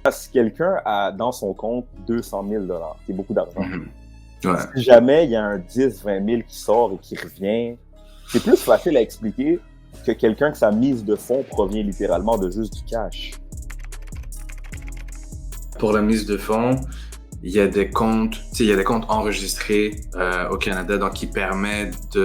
Si quelqu'un a dans son compte 200 000 c'est beaucoup d'argent. Ouais. Si jamais il y a un 10, 20 000 qui sort et qui revient, c'est plus facile à expliquer que quelqu'un que sa mise de fonds provient littéralement de juste du cash. Pour la mise de fonds, il y a des comptes, il y a des comptes enregistrés au Canada, donc qui permettent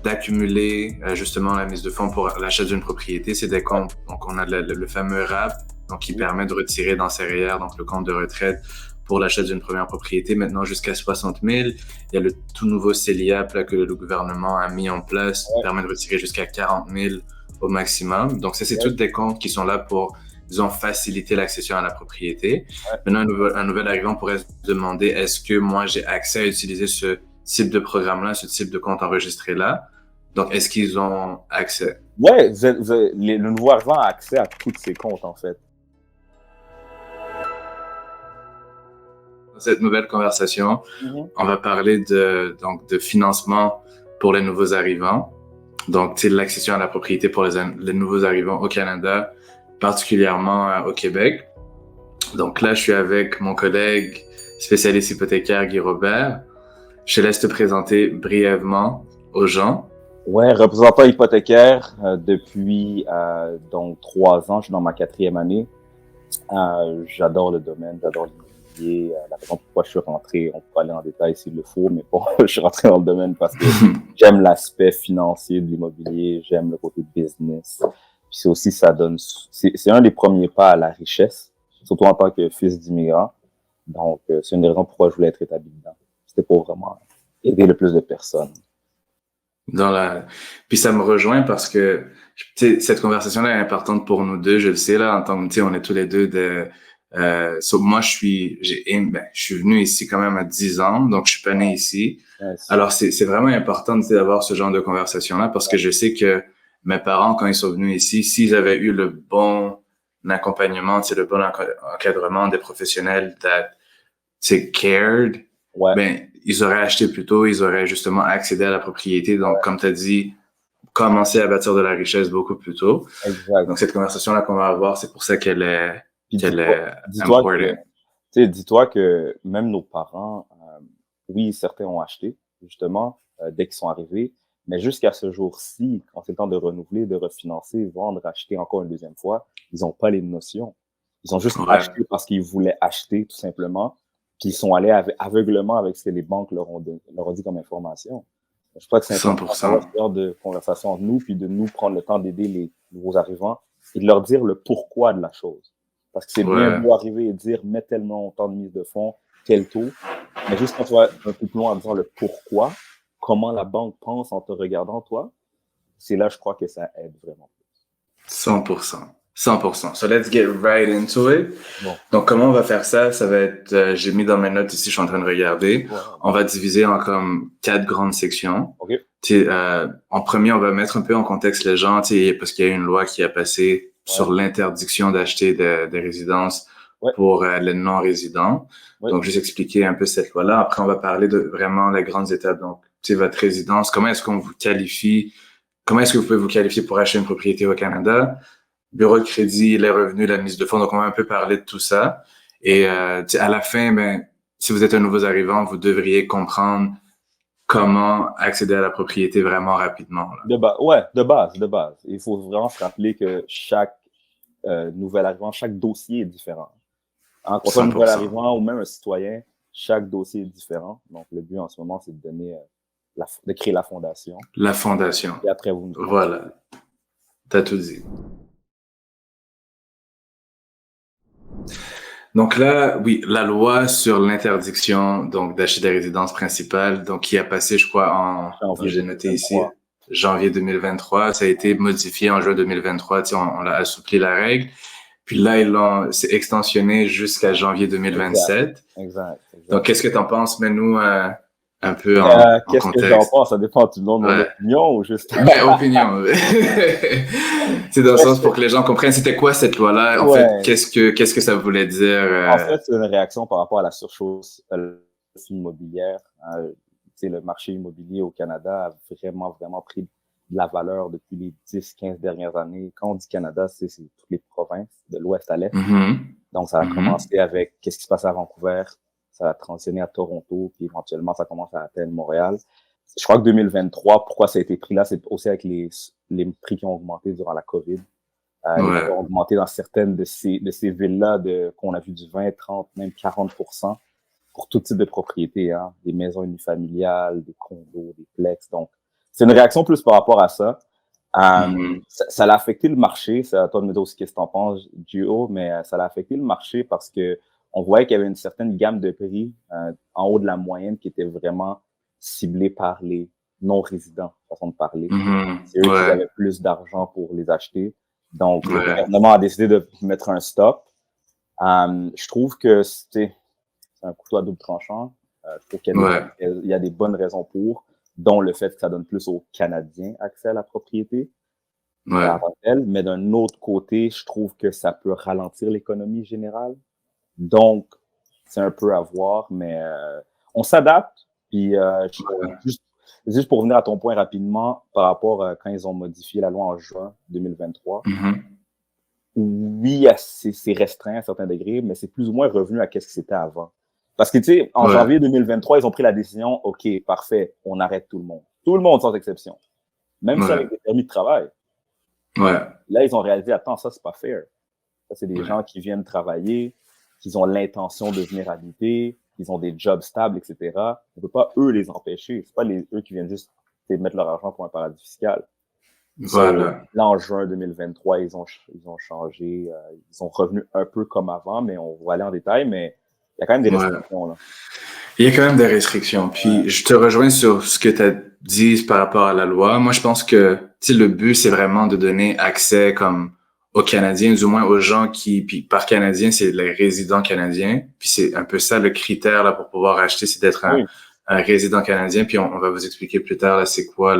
d'accumuler justement la mise de fonds pour l'achat d'une propriété. C'est des comptes, donc on a le fameux RAP, donc qui permet de retirer dans ses REER, donc le compte de retraite pour l'achat d'une première propriété, maintenant jusqu'à 60 000. Il y a le tout nouveau CELIAP là, que le gouvernement a mis en place, qui permet de retirer jusqu'à 40 000 au maximum. Donc ça, c'est tous des comptes qui sont là pour, disons, faciliter l'accession à la propriété. Maintenant, un nouvel arrivant pourrait se demander, est-ce que moi, j'ai accès à utiliser ce type de programme-là, ce type de compte enregistré-là? Donc, est-ce qu'ils ont accès? Ouais, le nouveau arrivant a accès à tous ces comptes, en fait. Dans cette nouvelle conversation, on va parler de financement pour les nouveaux arrivants. Donc, l'accession à la propriété pour les nouveaux arrivants au Canada, particulièrement au Québec. Donc là, je suis avec mon collègue spécialiste hypothécaire, Guy Robert. Je te laisse te présenter brièvement aux gens. Ouais, représentant hypothécaire depuis donc 3 ans. Je suis dans ma 4e année. J'adore le domaine, j'adore l'immobilier. La raison pourquoi je suis rentré, on peut aller en détail s'il le faut, mais bon, je suis rentré dans le domaine parce que j'aime l'aspect financier de l'immobilier, j'aime le côté business. Puis c'est aussi, c'est un des premiers pas à la richesse, surtout en tant que fils d'immigrant. Donc, c'est une des raisons pourquoi je voulais être établi dedans. C'était pour vraiment aider le plus de personnes. Puis ça me rejoint parce que cette conversation-là est importante pour nous deux, je le sais là, en tant que on est tous les deux moi je suis venu ici quand même à 10 ans, donc je suis pas né ici. Alors c'est vraiment important d'avoir ce genre de conversation-là parce que je sais que mes parents, quand ils sont venus ici, s'ils avaient eu le bon accompagnement, le bon encadrement des professionnels cared, ben, ils auraient acheté plus tôt, ils auraient justement accédé à la propriété. Donc, comme tu as dit, commencer à bâtir de la richesse beaucoup plus tôt. Exact. Donc, cette conversation-là qu'on va avoir, c'est pour ça qu'elle est important. Dis-toi que même nos parents, oui, certains ont acheté, justement, dès qu'ils sont arrivés, mais jusqu'à ce jour-ci, quand c'est le temps de renouveler, de refinancer, vendre, acheter encore une deuxième fois, ils n'ont pas les notions. Ils ont juste acheté parce qu'ils voulaient acheter, tout simplement. Puis ils sont allés aveuglement avec ce que les banques leur ont dit comme information. Je crois que c'est important d'avoir de conversation entre nous, puis de nous prendre le temps d'aider les nouveaux arrivants et de leur dire le pourquoi de la chose. Parce que c'est bien beau arriver et dire, mets tellement longtemps de mise de fonds, tel taux, mais juste quand tu vas un peu plus loin en disant le pourquoi, comment la banque pense en te regardant, toi, c'est là, je crois que ça aide vraiment. 100%. 100%. So let's get right into it. Bon. Donc, comment on va faire ça? Ça va être, j'ai mis dans mes notes ici, je suis en train de regarder. Ouais. On va diviser en comme 4 grandes sections. Okay. En premier, on va mettre un peu en contexte les gens, parce qu'il y a une loi qui a passé sur l'interdiction d'acheter des résidences pour les non-résidents. Donc, juste expliquer un peu cette loi-là. Après, on va parler de vraiment les grandes étapes. Donc, votre résidence, comment est-ce qu'on vous qualifie? Comment est-ce que vous pouvez vous qualifier pour acheter une propriété au Canada? Bureau de crédit, les revenus, la mise de fonds. Donc, on va un peu parler de tout ça. Et à la fin, si vous êtes un nouveau arrivant, vous devriez comprendre comment accéder à la propriété vraiment rapidement. Là. De base. Il faut vraiment se rappeler que chaque nouvel arrivant, chaque dossier est différent. Quand on est un nouvel arrivant ou même un citoyen, chaque dossier est différent. Donc, le but en ce moment, c'est de donner, de créer la fondation. La fondation. Et après, vous nous Voilà. T'as tout dit. Donc là, oui, la loi sur l'interdiction donc d'acheter des résidences principales, donc qui a passé, je crois, j'ai noté ici, janvier 2023. Ça a été modifié en juin 2023. On l'a assoupli la règle. Puis là, c'est extensionné jusqu'à janvier 2027. Exact. Donc, qu'est-ce que tu en penses? Mets-nous un peu en qu'est-ce contexte. Que j'en pense? Ça dépend du nom de mon opinion ou juste... opinion. C'est dans le sens pour que les gens comprennent c'était quoi cette loi-là. En fait, qu'est-ce que ça voulait dire? En fait, c'est une réaction par rapport à la surchauffe immobilière. Le marché immobilier au Canada a vraiment pris de la valeur depuis les 10-15 dernières années. Quand on dit Canada, c'est toutes les provinces de l'ouest à l'est. Mm-hmm. Donc, ça a commencé avec qu'est-ce qui se passait à Vancouver, ça a transitionné à Toronto, puis éventuellement, ça commence à atteindre Montréal. Je crois que 2023, pourquoi ça a été pris là, c'est aussi avec les prix qui ont augmenté durant la COVID. Les prix ont augmenté dans certaines de ces villes-là qu'on a vu du 20, 30, même 40% pour tout type de propriété, hein, des maisons unifamiliales, des condos, des plex. Donc, c'est une réaction plus par rapport à ça. Ça a affecté le marché. C'est à toi de me dire aussi qu'est-ce que tu en penses, Gio, mais ça a affecté le marché parce que on voyait qu'il y avait une certaine gamme de prix en haut de la moyenne qui était vraiment ciblée par les non-résidents, façon de parler. C'est eux qui avaient plus d'argent pour les acheter. Donc, le gouvernement a décidé de mettre un stop. Je trouve que c'est un couteau à double tranchant. Je trouve qu'il y a des bonnes raisons pour, dont le fait que ça donne plus aux Canadiens accès à la propriété. Mais d'un autre côté, je trouve que ça peut ralentir l'économie générale. Donc, c'est un peu à voir, mais on s'adapte. Puis, juste pour revenir à ton point rapidement, par rapport à quand ils ont modifié la loi en juin 2023, oui, c'est restreint à certains degrés, mais c'est plus ou moins revenu à ce que c'était avant. Parce que, tu sais, en janvier 2023, ils ont pris la décision, OK, parfait, on arrête tout le monde. Tout le monde sans exception. Même si avec des permis de travail. Là, ils ont réalisé, attends, ça, c'est pas fair. Ça, c'est des gens qui viennent travailler, qui ont l'intention de venir habiter, ils ont des jobs stables, etc. On ne peut pas, eux, les empêcher. C'est pas eux qui viennent juste mettre leur argent pour un paradis fiscal. Là, en juin 2023, ils ont changé. Ils sont revenus un peu comme avant, mais on va aller en détail, mais il y a quand même des restrictions. Là. Il y a quand même des restrictions. Puis, je te rejoins sur ce que tu as dit par rapport à la loi. Moi, je pense que le but, c'est vraiment de donner accès comme aux Canadiens, du moins aux gens puis par Canadiens, c'est les résidents canadiens. Puis c'est un peu ça le critère là pour pouvoir acheter, c'est d'être un résident canadien. Puis on va vous expliquer plus tard là c'est quoi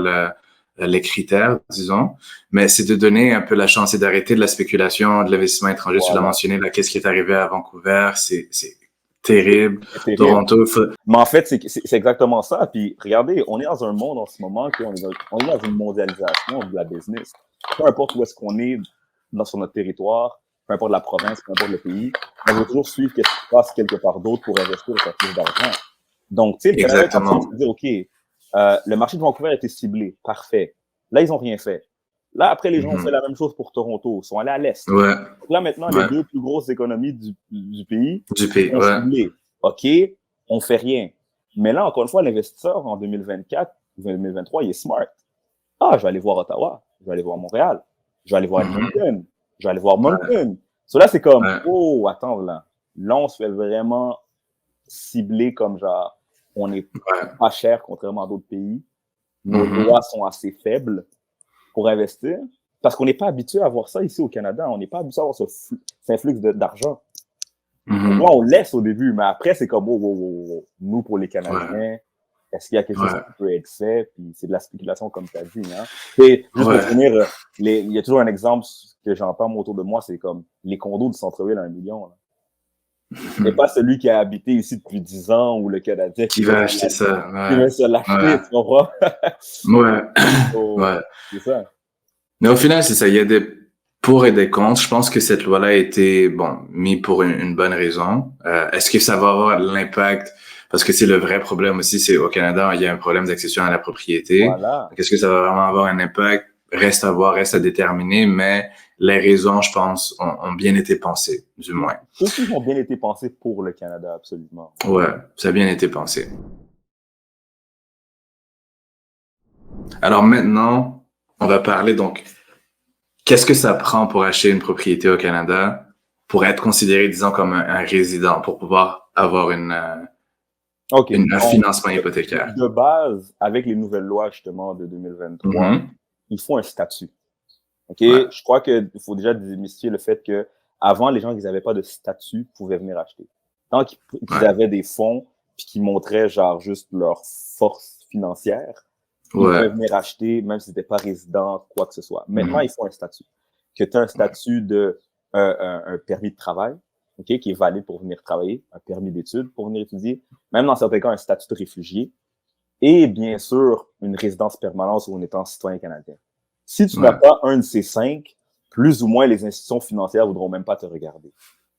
les critères, disons. Mais c'est de donner un peu la chance et d'arrêter de la spéculation, de l'investissement étranger. Tu l'as mentionné là, qu'est-ce qui est arrivé à Vancouver, c'est terrible. Toronto. Mais en fait, c'est exactement ça. Puis regardez, on est dans un monde en ce moment on est dans une mondialisation de la business. Peu importe où est-ce qu'on est sur notre territoire, peu importe la province, peu importe le pays, on veut toujours suivre ce qui se passe quelque part d'autre pour investir et faire plus d'argent. Donc, tu sais, le Canada, tu peux dire, OK, le marché de Vancouver a été ciblé, parfait. Là, ils n'ont rien fait. Là, après, les gens ont fait la même chose pour Toronto, ils sont allés à l'Est. Donc là, maintenant, les deux plus grosses économies du pays sont ciblées. OK, on fait rien. Mais là, encore une fois, l'investisseur en 2024, 2023, il est smart. Ah, je vais aller voir Ottawa, je vais aller voir Montréal. Je vais aller voir Edmonton. Je vais aller voir Moncton. Cela, c'est comme, oh, attends, là, on se fait vraiment cibler comme genre, on n'est pas cher contrairement à d'autres pays. Nos lois sont assez faibles pour investir parce qu'on n'est pas habitué à voir ça ici au Canada. On n'est pas habitué à avoir cet influx d'argent. Donc là, on laisse au début, mais après, c'est comme, nous, pour les Canadiens, est-ce qu'il y a quelque chose qui peut être fait? Puis c'est de la spéculation, comme tu as dit. Hein? Et juste pour finir, il y a toujours un exemple que j'entends autour de moi, c'est comme les condos du centre-ville à 1 million. C'est pas celui qui a habité ici depuis 10 ans ou le Canadien qui va acheter ça. Qui va se l'acheter, tu comprends? C'est ça. Mais au final, c'est ça. Il y a des pour et des contre. Je pense que cette loi-là a été mise pour une bonne raison. Est-ce que ça va avoir l'impact? Parce que c'est le vrai problème aussi, c'est au Canada, il y a un problème d'accession à la propriété. Est-ce que ça va vraiment avoir un impact? Reste à voir, reste à déterminer, mais les raisons, je pense, ont bien été pensées, du moins. Tous ont bien été pensés pour le Canada, absolument. Ouais, ça a bien été pensé. Alors maintenant, on va parler donc, qu'est-ce que ça prend pour acheter une propriété au Canada, pour être considéré, disons, comme un résident, pour pouvoir avoir un financement hypothécaire. De base, avec les nouvelles lois, justement, de 2023, il faut un statut. OK? Je crois qu'il faut déjà démystifier le fait que avant, les gens qui n'avaient pas de statut pouvaient venir acheter. Tant qu'ils avaient des fonds puis qui montraient genre juste leur force financière, ils pouvaient venir acheter, même si c'était pas résident, quoi que ce soit. Maintenant, il faut un statut. Que tu as un statut de un permis de travail, okay, qui est valide pour venir travailler, un permis d'études pour venir étudier, même dans certains cas, un statut de réfugié, et bien sûr, une résidence permanente ou en étant citoyen canadien. Si tu n'as pas un de ces 5, plus ou moins les institutions financières voudront même pas te regarder.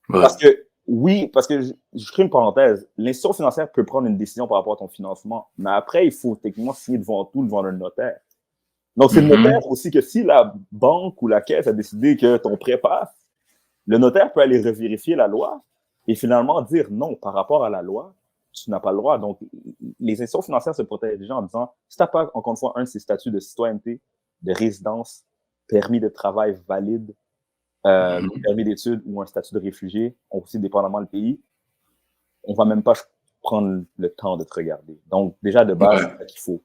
Ouais. Parce que, oui, parce que je ferai une parenthèse. L'institution financière peut prendre une décision par rapport à ton financement, mais après, il faut techniquement signer devant un notaire. Donc, c'est le notaire aussi que si la banque ou la caisse a décidé que ton prêt passe, le notaire peut aller revérifier la loi et finalement dire non, par rapport à la loi, tu n'as pas le droit. Donc, les institutions financières se protègent déjà en disant, si tu n'as pas, encore une fois, un de ces statuts de citoyenneté, de résidence, permis de travail valide, permis d'études ou un statut de réfugié, aussi dépendamment du pays, on va même pas prendre le temps de te regarder. Donc, déjà, de base, c'est ça qu'il faut.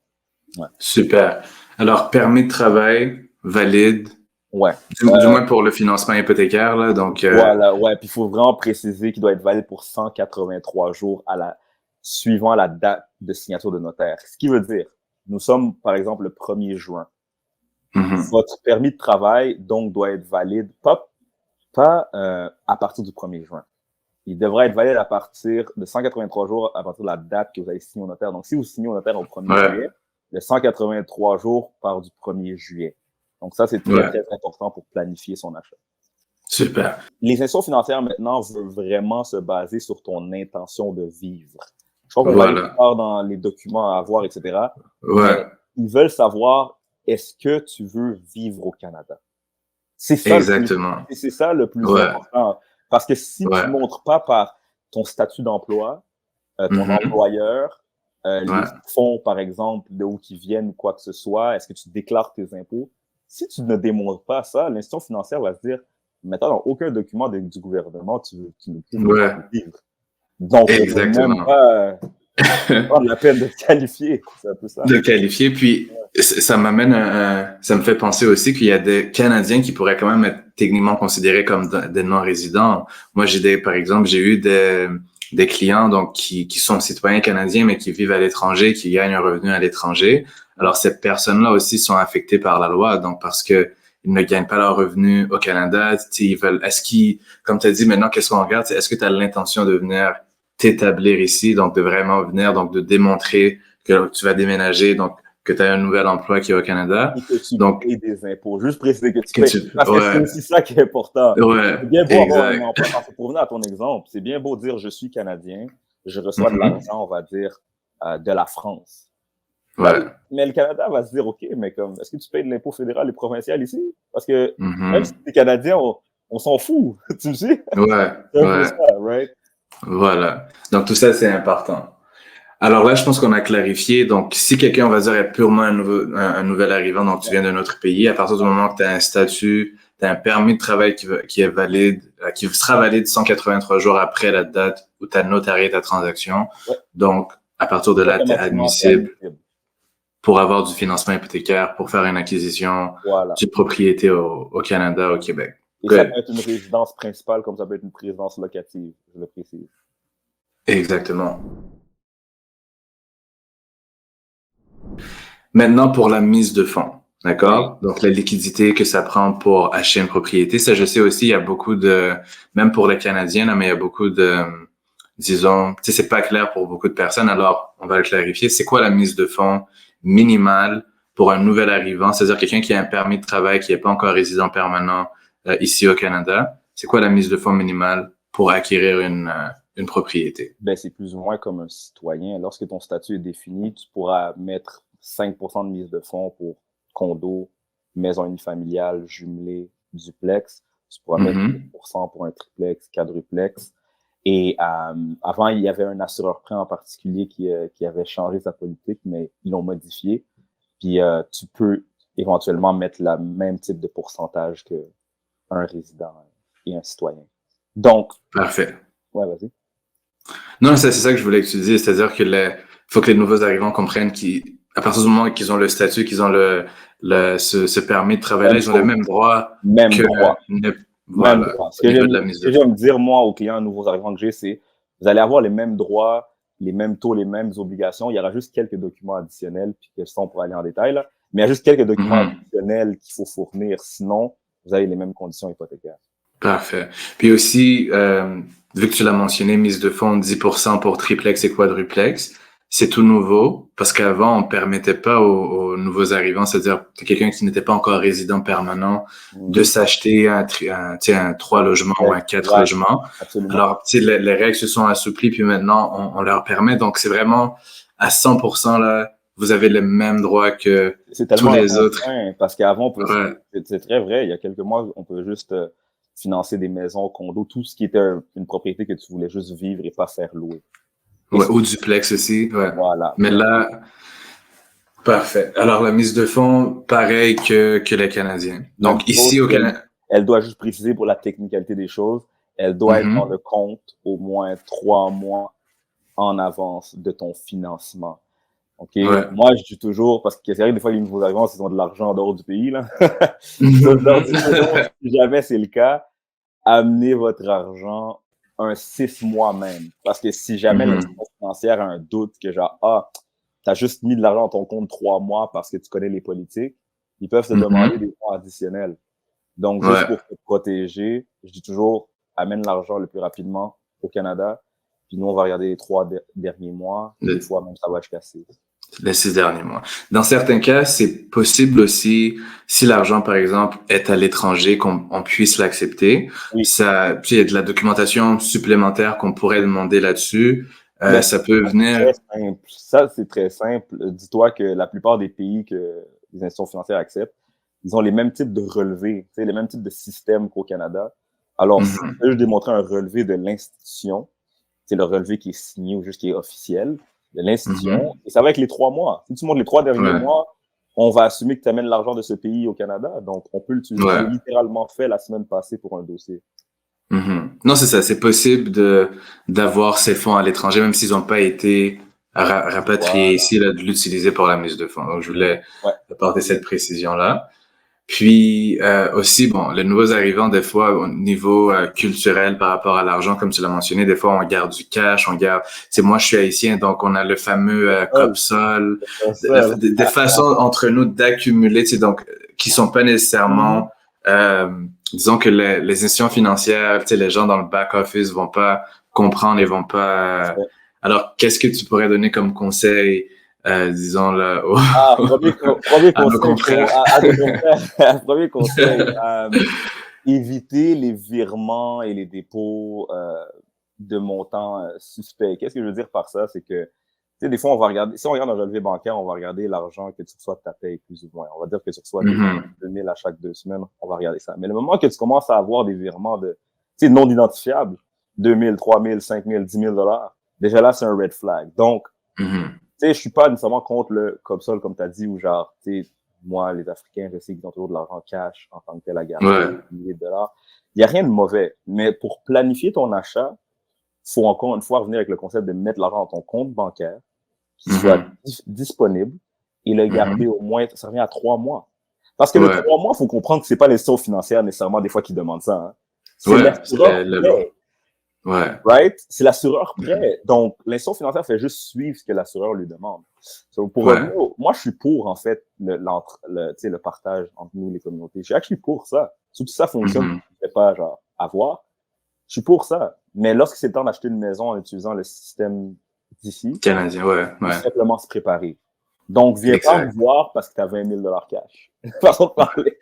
Ouais. Super. Alors, permis de travail valide. Ouais. Du moins pour le financement hypothécaire, là. Donc, voilà, ouais. Puis il faut vraiment préciser qu'il doit être valide pour 183 jours suivant la date de signature de notaire. Ce qui veut dire, nous sommes, par exemple, le 1er juin. Votre permis de travail, donc, doit être valide, pas à partir du 1er juin. Il devrait être valide à partir de 183 jours à partir de la date que vous avez signé au notaire. Donc, si vous signez au notaire au 1er juillet, le 183 jours part du 1er juillet. Donc, ça, c'est très, très important pour planifier son achat. Super. Les institutions financières, maintenant, veulent vraiment se baser sur ton intention de vivre. Je crois qu'on va aller plus tard dans les documents à avoir, etc. Mais ils veulent savoir, est-ce que tu veux vivre au Canada? C'est ça, c'est ça le plus important. Parce que si tu ne montres pas par ton statut d'emploi, ton employeur, les fonds, par exemple, de où ils viennent ou quoi que ce soit, est-ce que tu déclares tes impôts? Si tu ne démontres pas ça, l'institution financière va se dire, maintenant, dans aucun document du gouvernement, tu ne peux pas vivre. Donc, on ne peut même pas prendre la peine de qualifier. C'est un peu ça. De qualifier, puis ça me fait penser aussi qu'il y a des Canadiens qui pourraient quand même être techniquement considérés comme des non-résidents. Moi, par exemple, j'ai eu des clients donc qui sont citoyens canadiens mais qui vivent à l'étranger, qui gagnent un revenu à l'étranger. Alors ces personnes-là aussi sont affectées par la loi, donc parce que ils ne gagnent pas leur revenu au Canada, ils veulent. Comme tu as dit maintenant, qu'est-ce qu'on regarde, est-ce que tu as l'intention de venir t'établir ici, donc de vraiment venir, donc de démontrer que tu vas déménager, donc que tu as un nouvel emploi qui est au Canada. Et que tu payes des impôts. Juste préciser que tu payes. Parce que c'est aussi ça qui est important. C'est bien beau avoir un emploi. Pour revenir à ton exemple, c'est bien beau dire je suis Canadien, je reçois de l'argent, on va dire, de la France. Mais le Canada va se dire, OK, mais est-ce que tu payes de l'impôt fédéral et provincial ici? Parce que même si tu es Canadien, on s'en fout. Tu le sais? C'est un peu ça, right? Voilà. Donc, tout ça, c'est important. Alors là, je pense qu'on a clarifié. Donc, si quelqu'un, on va dire, est purement un nouvel arrivant, donc tu viens d'un autre pays, à partir du moment que tu as un statut, tu as un permis de travail qui est valide, qui sera valide 183 jours après la date où tu as notarié ta transaction. Donc, à partir de là, tu es admissible pour avoir du financement hypothécaire, pour faire une acquisition d'une propriété au Canada, au Québec. Et ça peut être une résidence principale comme ça peut être une résidence locative, je le précise. Exactement. Maintenant, pour la mise de fonds, d'accord? Donc, la liquidité que ça prend pour acheter une propriété, ça, je sais aussi, il y a beaucoup même pour les Canadiens, là, mais il y a beaucoup disons, tu sais, c'est pas clair pour beaucoup de personnes, alors on va le clarifier. C'est quoi la mise de fonds minimale pour un nouvel arrivant, c'est-à-dire quelqu'un qui a un permis de travail, qui n'est pas encore résident permanent ici au Canada? C'est quoi la mise de fonds minimale pour acquérir une propriété? Ben, c'est plus ou moins comme un citoyen. Lorsque ton statut est défini, tu pourras mettre 5% de mise de fonds pour condo, maison unifamiliale, jumelée, duplex. Tu pourras mettre 10% pour un triplex, quadruplex. Et avant, il y avait un assureur prêt en particulier qui avait changé sa politique, mais ils l'ont modifié. Puis tu peux éventuellement mettre le même type de pourcentage qu'un résident et un citoyen. Donc. Parfait. Ouais, vas-y. Non, c'est ça que je voulais que tu dises, c'est-à-dire que faut que les nouveaux arrivants comprennent qu'à partir du moment qu'ils ont le statut, qu'ils ont ce permis de travail-là, ils ont le même droit. Voilà. Ce que j'aime dire, moi, aux clients nouveaux arrivants que j'ai, c'est vous allez avoir les mêmes droits, les mêmes taux, les mêmes obligations. Il y aura juste quelques documents additionnels, puis que ça, on pourra aller en détail, là. Mais il y a juste quelques documents additionnels qu'il faut fournir. Sinon, vous avez les mêmes conditions hypothécaires. Parfait. Puis aussi, vu que tu l'as mentionné, mise de fonds 10% pour triplex et quadruplex, c'est tout nouveau parce qu'avant, on permettait pas aux nouveaux arrivants, c'est-à-dire quelqu'un qui n'était pas encore résident permanent, de s'acheter tu sais, un 3 logements ou un 4 Ouais, logements. absolument. Alors, tu sais, les règles se sont assouplies, puis maintenant, on leur permet. Donc, c'est vraiment à 100% là, vous avez les mêmes droits que C'est tous tellement un les bon autres. point, parce qu'avant, Ouais. c'est très vrai, il y a quelques mois, on peut juste financer des maisons, condos, tout ce qui était une propriété que tu voulais juste vivre et pas faire louer. Et Ouais, ou duplex aussi, ouais. voilà. Mais là, parfait. Alors, la mise de fonds, pareil que les Canadiens. Même Donc, chose, ici au Canada. elle doit juste préciser pour la technicalité des choses, elle doit être dans le compte au moins 3 mois en avance de ton financement. OK? Ouais. Moi, je dis toujours, parce que c'est vrai que des fois, les nouveaux arrivants, ils ont de l'argent en dehors du pays, là. Je leur dis toujours, si jamais c'est le cas, amenez votre argent un 6 mois même. Parce que si jamais l'institution financière a un doute que genre, tu as juste mis de l'argent dans ton compte 3 mois parce que tu connais les politiques, ils peuvent te demander des fonds additionnels. Donc, juste Ouais. pour te protéger, je dis toujours, amène l'argent le plus rapidement au Canada. Puis nous, on va regarder les 3 derniers mois. Des fois, même, ça va jusqu'à 6. Les 6 derniers mois. Dans certains cas, c'est possible aussi, si l'argent, par exemple, est à l'étranger, qu'on puisse l'accepter. Oui. Ça, puis il y a de la documentation supplémentaire qu'on pourrait demander là-dessus. Ben, Ça peut venir. très simple. Ça, c'est très simple. Dis-toi que la plupart des pays que les institutions financières acceptent, ils ont les mêmes types de relevés, les mêmes types de systèmes qu'au Canada. Alors, si tu veux juste démontrer un relevé de l'institution, c'est le relevé qui est signé ou juste qui est officiel de l'institution, et ça va avec les 3 mois. Si tu montres les 3 derniers mois, on va assumer que tu amènes l'argent de ce pays au Canada, donc on peut l'utiliser. Je l'ai littéralement fait la semaine passée pour un dossier. Non, c'est ça. C'est possible d'avoir ces fonds à l'étranger, même s'ils n'ont pas été rapatriés ici, là, de l'utiliser pour la mise de fonds. Donc, je voulais apporter cette précision-là. Puis aussi, bon, les nouveaux arrivants, des fois, au niveau culturel par rapport à l'argent, comme tu l'as mentionné, des fois, on garde du cash, on garde... C'est moi, je suis haïtien, donc on a le fameux copsol, des façons entre nous d'accumuler, tu sais, donc, qui sont pas nécessairement... disons que les institutions financières, tu sais, les gens dans le back-office vont pas comprendre et vont pas... Alors, qu'est-ce que tu pourrais donner comme conseil, disons, là, premier conseil, éviter les virements et les dépôts de montants suspects. Qu'est-ce que je veux dire par ça? C'est que, tu sais, des fois, on va regarder, si on regarde un relevé bancaire, on va regarder l'argent que tu reçois de ta paye, plus ou moins. On va dire que tu reçois 2000 à chaque 2 semaines, on va regarder ça. Mais le moment que tu commences à avoir des virements de, tu sais, non identifiables, 2000, 3000, 5000, 10 000 $, déjà là, c'est un red flag. Donc, tu sais, je suis pas nécessairement contre le Copsol, comme tu as dit, où genre, tu sais, moi, les Africains, je sais qu'ils ont toujours de l'argent cash en tant que tel à garder, des milliers de dollars. Il n'y a rien de mauvais. Mais pour planifier ton achat, faut encore une fois revenir avec le concept de mettre l'argent dans ton compte bancaire, qui soit disponible, et le garder au moins, ça revient à 3 mois. Parce que le 3 mois, il faut comprendre que c'est pas les institutions financières nécessairement des fois qui demandent ça. Hein. C'est l'assureur prêt. Right? C'est l'assureur prêt. Donc, l'institution financière fait juste suivre ce que l'assureur lui demande. So, pour revenir, moi, je suis pour, en fait, le partage entre nous, les communautés. Je suis actually pour ça. Surtout si ça fonctionne, je ne fais pas, genre, avoir. Je suis pour ça. Mais lorsque c'est le temps d'acheter une maison en utilisant le système d'ici, canadien, faut simplement se préparer. Donc, viens pas me voir parce que tu as 20 000 $ cash. Façon de parler.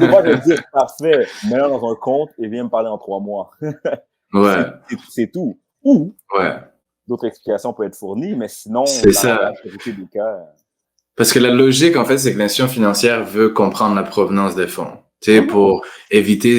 Moi, je vais te dire, parfait, mets-le dans un compte et viens me parler en 3 mois. C'est tout. Ou, d'autres explications peuvent être fournies, mais sinon, la majorité des cas... Parce que la logique, en fait, c'est que l'institution financière veut comprendre la provenance des fonds. Tu sais, pour éviter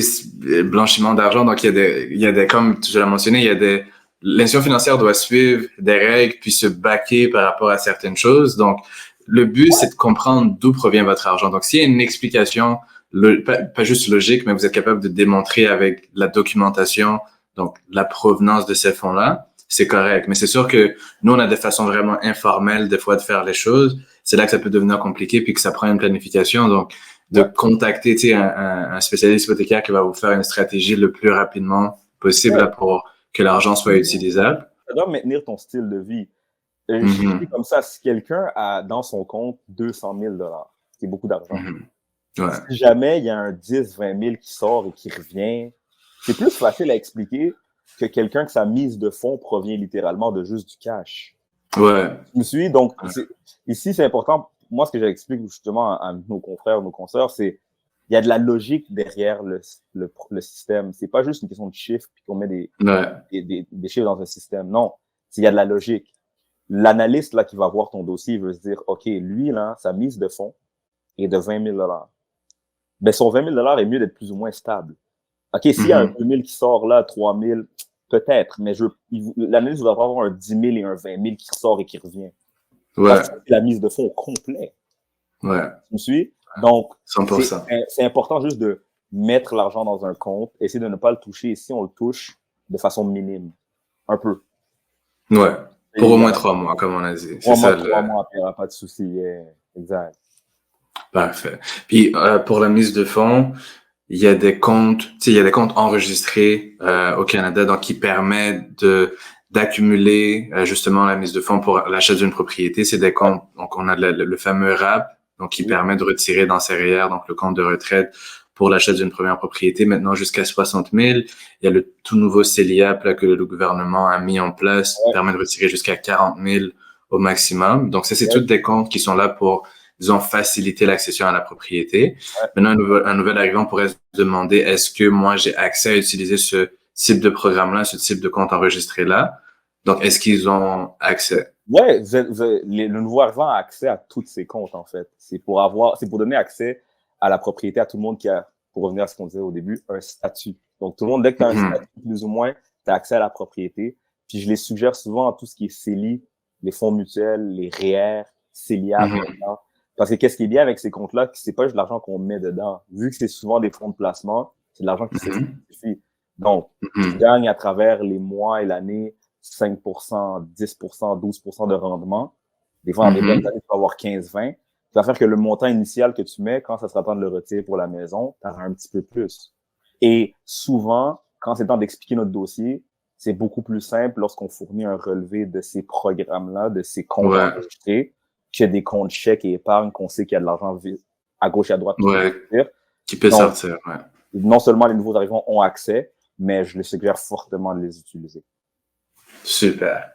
blanchiment d'argent. Donc, il y a des, comme tu l'as mentionné, l'institution financière doit suivre des règles puis se baquer par rapport à certaines choses. Donc, le but, c'est de comprendre d'où provient votre argent. Donc, s'il y a une explication, pas juste logique, mais vous êtes capable de démontrer avec la documentation, donc la provenance de ces fonds-là, c'est correct. Mais c'est sûr que nous, on a des façons vraiment informelles, des fois, de faire les choses. C'est là que ça peut devenir compliqué puis que ça prend une planification. Donc, de contacter, tu sais, un spécialiste hypothécaire qui va vous faire une stratégie le plus rapidement possible là, pour que l'argent soit utilisable. Ça doit maintenir ton style de vie. Je dis comme ça, si quelqu'un a dans son compte 200 000 $, c'est beaucoup d'argent. Si jamais il y a un 10, 20 000 qui sort et qui revient, c'est plus facile à expliquer que quelqu'un que sa mise de fonds provient littéralement de juste du cash. Ouais. Je me suis donc, ici, c'est important. Moi, ce que j'explique justement à nos confrères, nos consoeurs, c'est il y a de la logique derrière le système. C'est pas juste une question de chiffres puis qu'on met Ouais. des chiffres dans un système. Non, il y a de la logique. L'analyste là qui va voir ton dossier, il veut se dire, OK, lui, là, sa mise de fonds est de 20 000 $. Ben, son 20 000 $ est mieux d'être plus ou moins stable. OK, s'il y a un 2 000 qui sort là, 3 000, peut-être, mais l'analyste doit avoir un 10 000 et un 20 000 qui sort et qui revient. Ouais. Parce que c'est la mise de fonds au complet. Ouais. Tu me suis? Donc, 100%. c'est important juste de mettre l'argent dans un compte, essayer de ne pas le toucher. Et si on le touche, de façon minime. Un peu. Ouais. Pour au moins 3 mois, comme on a dit. Pour au moins 3 mois, il n'y aura pas de souci. Yeah. Exact. Parfait. Puis, pour la mise de fonds, il y a des comptes, tu sais, il y a des comptes enregistrés au Canada, donc qui permettent d'accumuler justement la mise de fonds pour l'achat d'une propriété. C'est des comptes, donc on a le fameux RAP, donc qui permet de retirer dans ses REER, donc le compte de retraite pour l'achat d'une première propriété, maintenant jusqu'à 60 000. Il y a le tout nouveau CELIAP là, que le gouvernement a mis en place, permet de retirer jusqu'à 40 000 au maximum. Donc ça, c'est tous des comptes qui sont là pour, disons, faciliter l'accession à la propriété. Maintenant, un nouvel arrivant pourrait se demander, est-ce que moi, j'ai accès à utiliser ce type de programme-là, ce type de compte enregistré-là? Donc, est-ce qu'ils ont accès? Ouais, le nouveau arrivant a accès à tous ces comptes, en fait. C'est pour donner accès à la propriété à tout le monde qui a, pour revenir à ce qu'on disait au début, un statut. Donc, tout le monde, dès que tu as un statut, plus ou moins, tu as accès à la propriété. Puis, je les suggère souvent à tout ce qui est CELI, les fonds mutuels, les REER, CELIAP, maintenant. Parce que qu'est-ce qui est bien avec ces comptes-là, c'est pas juste de l'argent qu'on met dedans. Vu que c'est souvent des fonds de placement, c'est de l'argent qui se justifie. Donc, tu gagnes à travers les mois et l'année 5%, 10%, 12% de rendement. Des fois, dans des bonnes années, tu vas avoir 15-20. Ça va faire que le montant initial que tu mets, quand ça sera temps de le retirer pour la maison, tu auras un petit peu plus. Et souvent, quand c'est le temps d'expliquer notre dossier, c'est beaucoup plus simple lorsqu'on fournit un relevé de ces programmes-là, de ces comptes enregistrés, que des comptes chèques et épargne qu'on sait qu'il y a de l'argent à gauche et à droite qui peut sortir. Non seulement les nouveaux arrivants ont accès, mais je les suggère fortement de les utiliser. Super.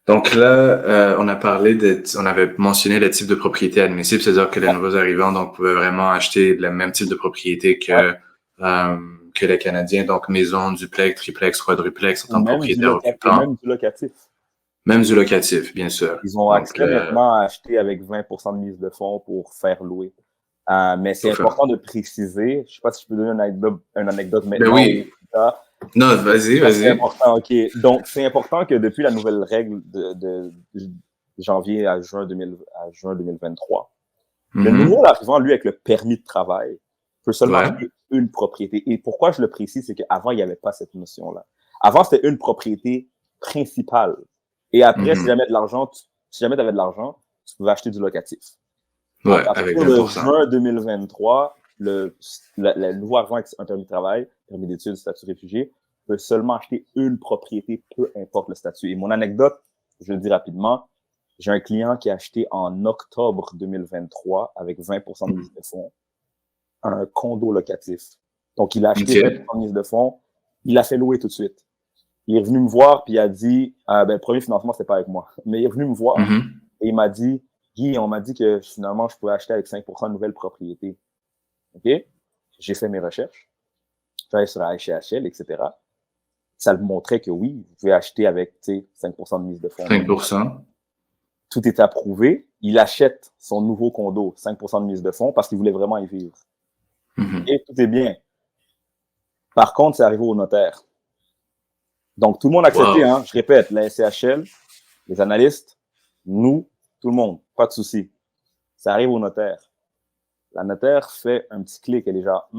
Donc là, on avait mentionné le type de propriété admissible, c'est-à-dire que les nouveaux arrivants donc pouvaient vraiment acheter le même type de propriété que les Canadiens, donc maison, duplex, triplex, quadruplex en tant que propriétaire occupant. Même du locatif. Même du locatif, bien sûr. Ils ont accès maintenant à acheter avec 20% de mise de fonds pour faire louer. Mais c'est important de préciser. Je sais pas si je peux donner une anecdote maintenant. Ben oui. Non, vas-y. C'est important, OK. Donc, c'est important que depuis la nouvelle règle de janvier à juin 2023, le nouveau arrivant, lui, avec le permis de travail, peut seulement acheter une propriété. Et pourquoi je le précise, c'est qu'avant, il n'y avait pas cette notion-là. Avant, c'était une propriété principale. Et après, si jamais tu avais de l'argent, tu pouvais acheter du locatif. Ouais, à partir de juin 2023, le nouveau arrivant avec un permis de travail, permis d'études, statut réfugié, peut seulement acheter une propriété, peu importe le statut. Et mon anecdote, je le dis rapidement, j'ai un client qui a acheté en octobre 2023, avec 20% de mise de fonds, un condo locatif. Donc, il a acheté 20% de mise de fonds, il a fait louer tout de suite. Il est venu me voir, puis il a dit, le premier financement, c'était pas avec moi, mais il est venu me voir, et il m'a dit, Guy, on m'a dit que finalement, je pouvais acheter avec 5% de nouvelles propriétés. OK? J'ai fait mes recherches. J'allais sur HHL, etc. Ça me montrait que oui, vous pouvez acheter avec 5% de mise de fonds. 5%. Tout est approuvé. Il achète son nouveau condo, 5% de mise de fonds, parce qu'il voulait vraiment y vivre. Et tout est bien. Par contre, c'est arrivé au notaire. Donc, tout le monde a accepté, hein. Je répète, la SCHL, les analystes, nous, tout le monde, pas de souci. Ça arrive au notaire. La notaire fait un petit clic, elle est genre,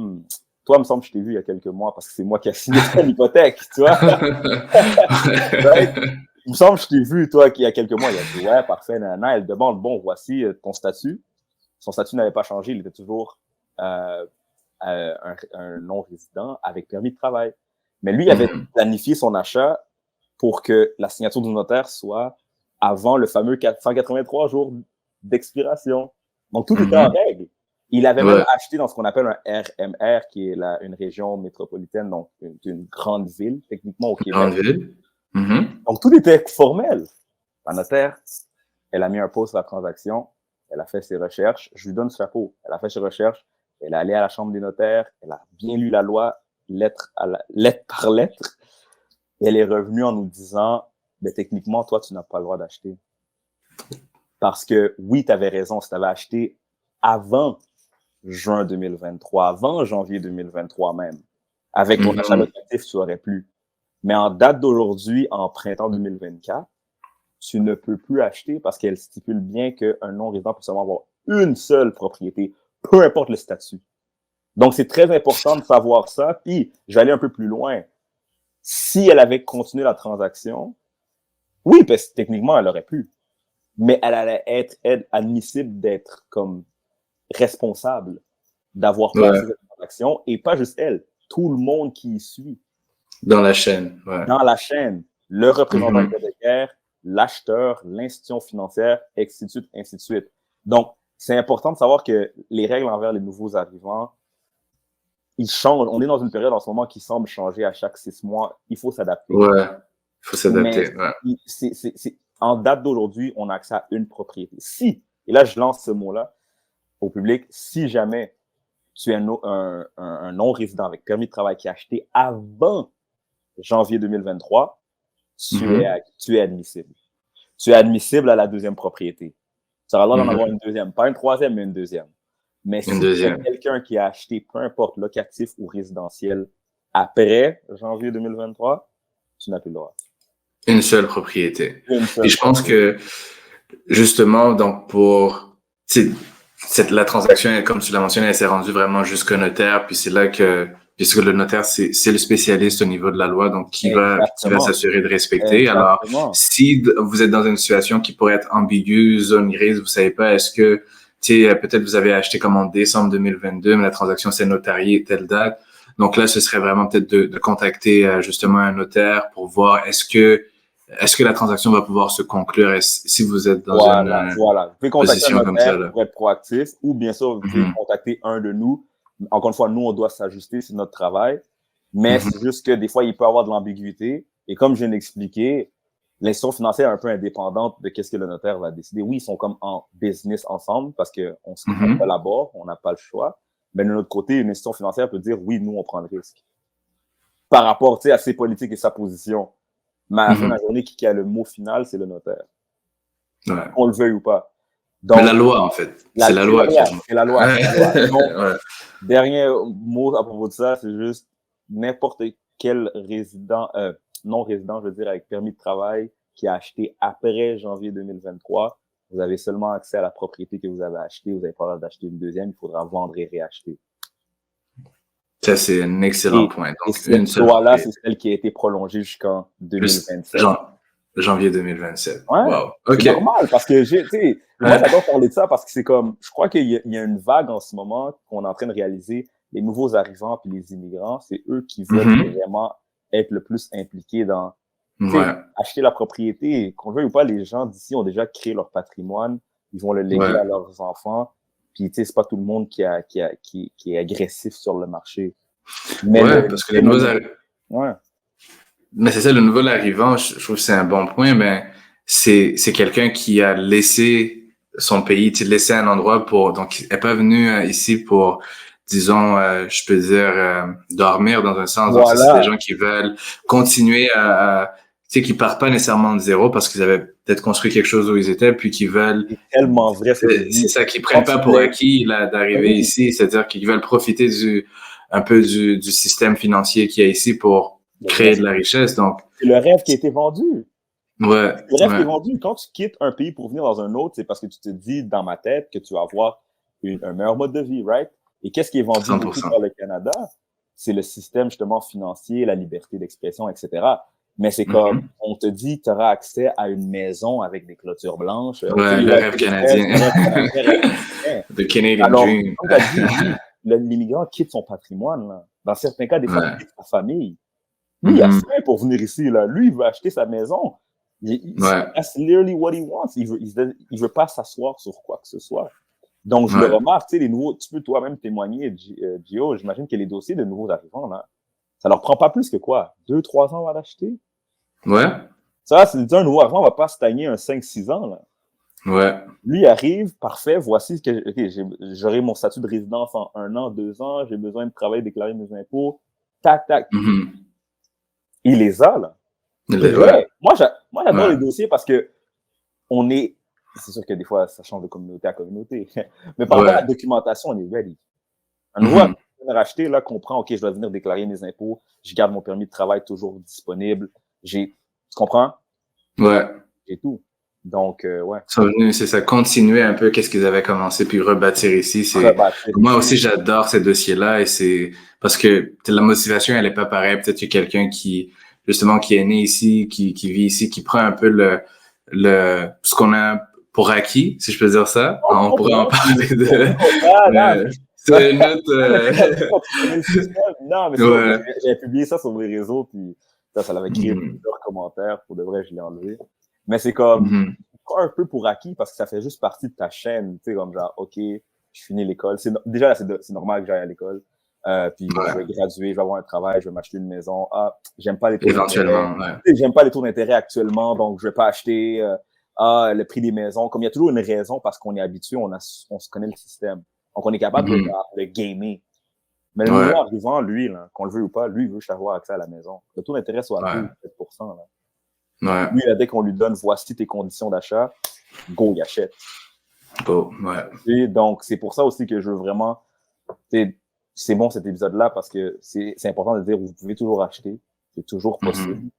toi, il me semble que je t'ai vu il y a quelques mois parce que c'est moi qui ai signé ton hypothèque, tu vois. Il me semble que je t'ai vu, toi, il y a quelques mois. Il a dit, ouais, parfait, nanana. Elle demande, bon, voici ton statut. Son statut n'avait pas changé, il était toujours un non-résident avec permis de travail. Mais lui, il avait planifié son achat pour que la signature du notaire soit avant le fameux 183 jours d'expiration. Donc, tout était en règle. Il avait même acheté dans ce qu'on appelle un RMR, qui est une région métropolitaine, donc une grande ville, techniquement au Québec. Grande ville. Donc, tout était formel. La notaire, elle a mis un pause sur la transaction, elle a fait ses recherches, je lui donne ce chapeau. Elle a fait ses recherches, elle est allée à la chambre des notaires, elle a bien lu la loi, lettre par lettre, et elle est revenue en nous disant, mais techniquement, toi, tu n'as pas le droit d'acheter. Parce que oui, tu avais raison, si tu avais acheté avant juin 2023, avant janvier 2023 même, avec ton achat locatif, tu aurais pu. Mais en date d'aujourd'hui, en printemps 2024, tu ne peux plus acheter parce qu'elle stipule bien qu'un non-résident peut seulement avoir une seule propriété, peu importe le statut. Donc, c'est très important de savoir ça. Puis, j'allais un peu plus loin. Si elle avait continué la transaction, oui, parce que techniquement, elle aurait pu. Mais elle allait être admissible d'être comme responsable d'avoir passé cette transaction. Et pas juste elle, tout le monde qui y suit. Dans la chaîne, ouais. Dans la chaîne. Le représentant hypothécaire, l'acheteur, l'institution financière, ainsi de suite. Donc, c'est important de savoir que les règles envers les nouveaux arrivants, ils changent. On est dans une période en ce moment qui semble changer à chaque 6 mois. Il faut s'adapter. Ouais, il faut s'adapter. En date d'aujourd'hui, on a accès à une propriété. Si, et là, je lance ce mot-là au public, si jamais tu es un non-résident avec permis de travail qui a acheté avant janvier 2023, tu es admissible. Tu es admissible à la deuxième propriété. Tu auras le droit d'en avoir une deuxième. Pas une troisième, mais une deuxième. Mais si tu es quelqu'un qui a acheté, peu importe, locatif ou résidentiel, après janvier 2023, tu n'as plus le droit. Une seule propriété. Et je pense que, justement, donc la transaction, comme tu l'as mentionné, elle s'est rendue vraiment jusqu'au notaire, puis c'est là que, puisque le notaire, c'est le spécialiste au niveau de la loi, donc qui va s'assurer de respecter. Alors, si vous êtes dans une situation qui pourrait être ambiguë, zone grise, vous savez pas, est-ce que, peut-être vous avez acheté comme en décembre 2022, mais la transaction s'est notariée telle date. Donc là, ce serait vraiment peut-être de contacter justement un notaire pour voir est-ce que la transaction va pouvoir se conclure si vous êtes dans une Vous pouvez contacter un notaire pour être proactif, ou bien sûr, vous pouvez contacter un de nous. Encore une fois, nous, on doit s'ajuster, c'est notre travail. Mais c'est juste que des fois, il peut y avoir de l'ambiguïté. Et comme je viens d'expliquer, l'institution financière est un peu indépendante de qu'est-ce que le notaire va décider. Oui, ils sont comme en business ensemble parce qu'on collabore, on n'a pas le choix. Mais de notre côté, une institution financière peut dire oui, nous, on prend le risque. Par rapport à ses politiques et sa position. Mais à la fin de la journée, qui a le mot final, c'est le notaire. Ouais. On le veuille ou pas. Donc, mais la loi, en fait. C'est la loi. C'est la loi. Donc, dernier mot à propos de ça, c'est juste n'importe quel résident, non-résident, je veux dire, avec permis de travail, qui a acheté après janvier 2023, vous avez seulement accès à la propriété que vous avez achetée. Vous n'avez pas le droit d'acheter une deuxième. Il faudra vendre et réacheter. Ça, c'est un excellent point. Donc, cette loi-là, c'est celle qui a été prolongée jusqu'en 2027. Janvier 2027. Ouais, wow. OK. C'est normal parce que, moi, j'adore parler de ça parce que c'est comme, je crois qu'il y a une vague en ce moment qu'on est en train de réaliser. Les nouveaux arrivants puis les immigrants, c'est eux qui veulent vraiment être le plus impliqués dans acheter la propriété. Qu'on le veuille ou pas, les gens d'ici ont déjà créé leur patrimoine. Ils vont le léguer à leurs enfants. Puis, c'est pas tout le monde qui est agressif sur le marché. Mais parce que les nouveaux arrivants. Mais c'est ça, le nouvel arrivant, je trouve que c'est un bon point, mais c'est quelqu'un qui a laissé son pays, laissé un endroit donc, il n'est pas venu ici pour, disons, je peux dire, dormir dans un sens. Donc, c'est des gens qui veulent continuer qui partent pas nécessairement de zéro parce qu'ils avaient peut-être construit quelque chose où ils étaient, puis qui veulent. C'est tellement vrai. C'est ça, qu'ils prennent pas pour acquis d'arriver ici, c'est-à-dire qu'ils veulent profiter un peu du système financier qu'il y a ici pour créer de la richesse. Donc, c'est le rêve qui a été vendu. Ouais. Le rêve qui est vendu. Quand tu quittes un pays pour venir dans un autre, c'est parce que tu te dis dans ma tête que tu vas avoir un meilleur mode de vie, right? Et qu'est-ce qui est vendu beaucoup par le Canada? C'est le système justement financier, la liberté d'expression, etc. Mais c'est comme, on te dit, tu auras accès à une maison avec des clôtures blanches. Ouais, le rêve canadien. The Canadian Dream. Comme tu as dit, l'immigrant quitte son patrimoine. Là. Dans certains cas, des fois, il quitte sa famille. Lui, il a faim pour venir ici. Là. Lui, il veut acheter sa maison. That's literally what he wants. Il veut pas s'asseoir sur quoi que ce soit. Donc, je le remarque, tu sais, les nouveaux, tu peux toi-même témoigner, Gio, j'imagine que les dossiers de nouveaux arrivants, là, ça leur prend pas plus que quoi? 2-3 ans à l'acheter? Ouais. Ça, c'est un nouveau argent, on va pas stagner un 5-6 ans, là. Ouais. Lui arrive, parfait, voici que j'aurai mon statut de résidence en 1 an, 2 ans, j'ai besoin de travailler, déclarer mes impôts, tac, tac. Il les a, là. Ouais. Moi, j'adore Ouais. les dossiers parce que on est, c'est sûr que des fois, ça change de communauté à communauté, mais par rapport à la documentation, on est ready. Un nouveau racheté, là, comprend, OK, je dois venir déclarer mes impôts, je garde mon permis de travail toujours disponible, tu comprends? Ouais. J'ai tout. Donc, ouais. Ils sont venus, c'est ça, continuer un peu qu'est-ce qu'ils avaient commencé, puis rebâtir ici. Moi aussi, j'adore ces dossiers-là, et c'est parce que la motivation, elle est pas pareille. Peut-être que quelqu'un justement, qui est né ici, qui vit ici, qui prend un peu ce qu'on a pour acquis, si je peux dire ça. On pourrait en parler sur une autre, Non, mais ouais. j'avais publié ça sur les réseaux, puis ça l'avait créé plusieurs commentaires. Pour de vrai, je l'ai enlevé. Mais c'est comme, un peu pour acquis parce que ça fait juste partie de ta chaîne, tu sais, comme genre, OK, je finis l'école. Déjà, là, c'est normal que j'aille à l'école. Puis je vais graduer, je vais avoir un travail, je vais m'acheter une maison. Ah, j'aime pas les taux d'intérêt. J'aime pas les taux d'intérêt actuellement, donc je vais pas acheter. Le prix des maisons. Comme il y a toujours une raison parce qu'on est habitué, on se connaît le système. Donc, on est capable de le gamer. Mais le nouveau arrivant, lui, là, qu'on le veut ou pas, lui, il veut juste avoir accès à la maison. Le taux d'intérêt soit à 2-7%. Là. Ouais. Lui, là, dès qu'on lui donne, voici tes conditions d'achat, go, il achète. Go, ouais. Et donc, c'est pour ça aussi que je veux vraiment... C'est bon cet épisode-là parce que c'est important de dire vous pouvez toujours acheter, c'est toujours possible.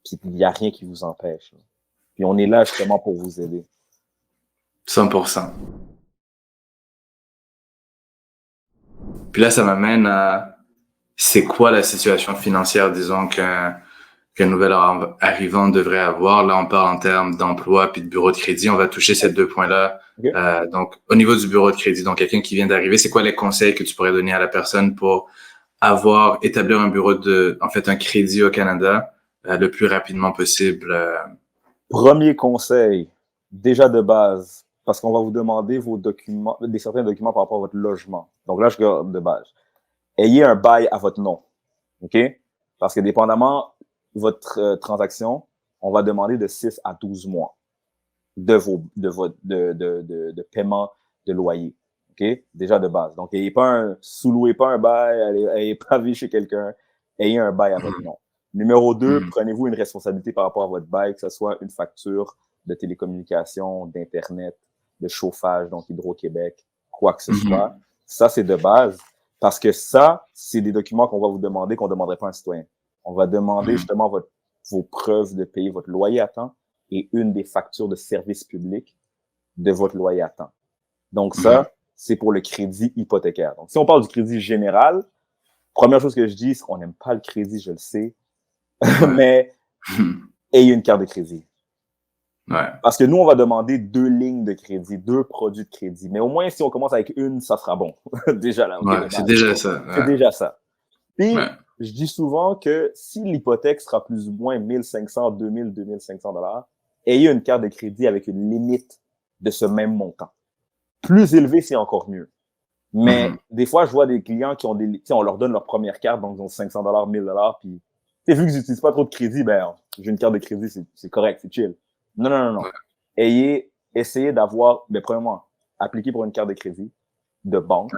Puis il n'y a rien qui vous empêche. Là. Puis on est là justement pour vous aider. 100%. Puis là, ça m'amène à c'est quoi la situation financière, disons, qu'un nouvel arrivant devrait avoir. Là, on parle en termes d'emploi puis de bureau de crédit. On va toucher ces deux points-là. Okay. Donc, au niveau du bureau de crédit, donc quelqu'un qui vient d'arriver, c'est quoi les conseils que tu pourrais donner à la personne pour établir un un crédit au Canada le plus rapidement possible? Premier conseil, déjà de base, parce qu'on va vous demander certains documents par rapport à votre logement. Donc là, je regarde de base. Ayez un bail à votre nom. OK? Parce que dépendamment de votre transaction, on va demander de 6 à 12 mois de paiement de loyer. OK? Déjà de base. Donc, sous-louez pas un bail, ayez pas vie chez quelqu'un, ayez un bail à votre nom. Numéro 2, prenez-vous une responsabilité par rapport à votre bail, que ce soit une facture de télécommunication, d'Internet, de chauffage, donc Hydro-Québec, quoi que ce soit. Ça, c'est de base. Parce que ça, c'est des documents qu'on va vous demander, qu'on ne demanderait pas à un citoyen. On va demander justement vos preuves de payer votre loyer à temps et une des factures de service public de votre loyer à temps. Donc ça, c'est pour le crédit hypothécaire. Donc si on parle du crédit général, première chose que je dis, c'est qu'on n'aime pas le crédit, je le sais, mais ayez une carte de crédit. Ouais. Parce que nous, on va demander 2 lignes de crédit, 2 produits de crédit. Mais au moins, si on commence avec une, ça sera bon. Déjà là. Okay, c'est déjà ça. Ouais. C'est déjà ça. Puis, je dis souvent que si l'hypothèque sera plus ou moins 1500, 2000, 2500 $, ayez une carte de crédit avec une limite de ce même montant. Plus élevé, c'est encore mieux. Mais des fois, je vois des clients qui ont on leur donne leur première carte, donc ils ont 500 $, 1000 $, puis vu que j'utilise pas trop de crédit, j'ai une carte de crédit, c'est correct, c'est chill. Non. Essayez d'avoir, premièrement, appliquez pour une carte de crédit de banque,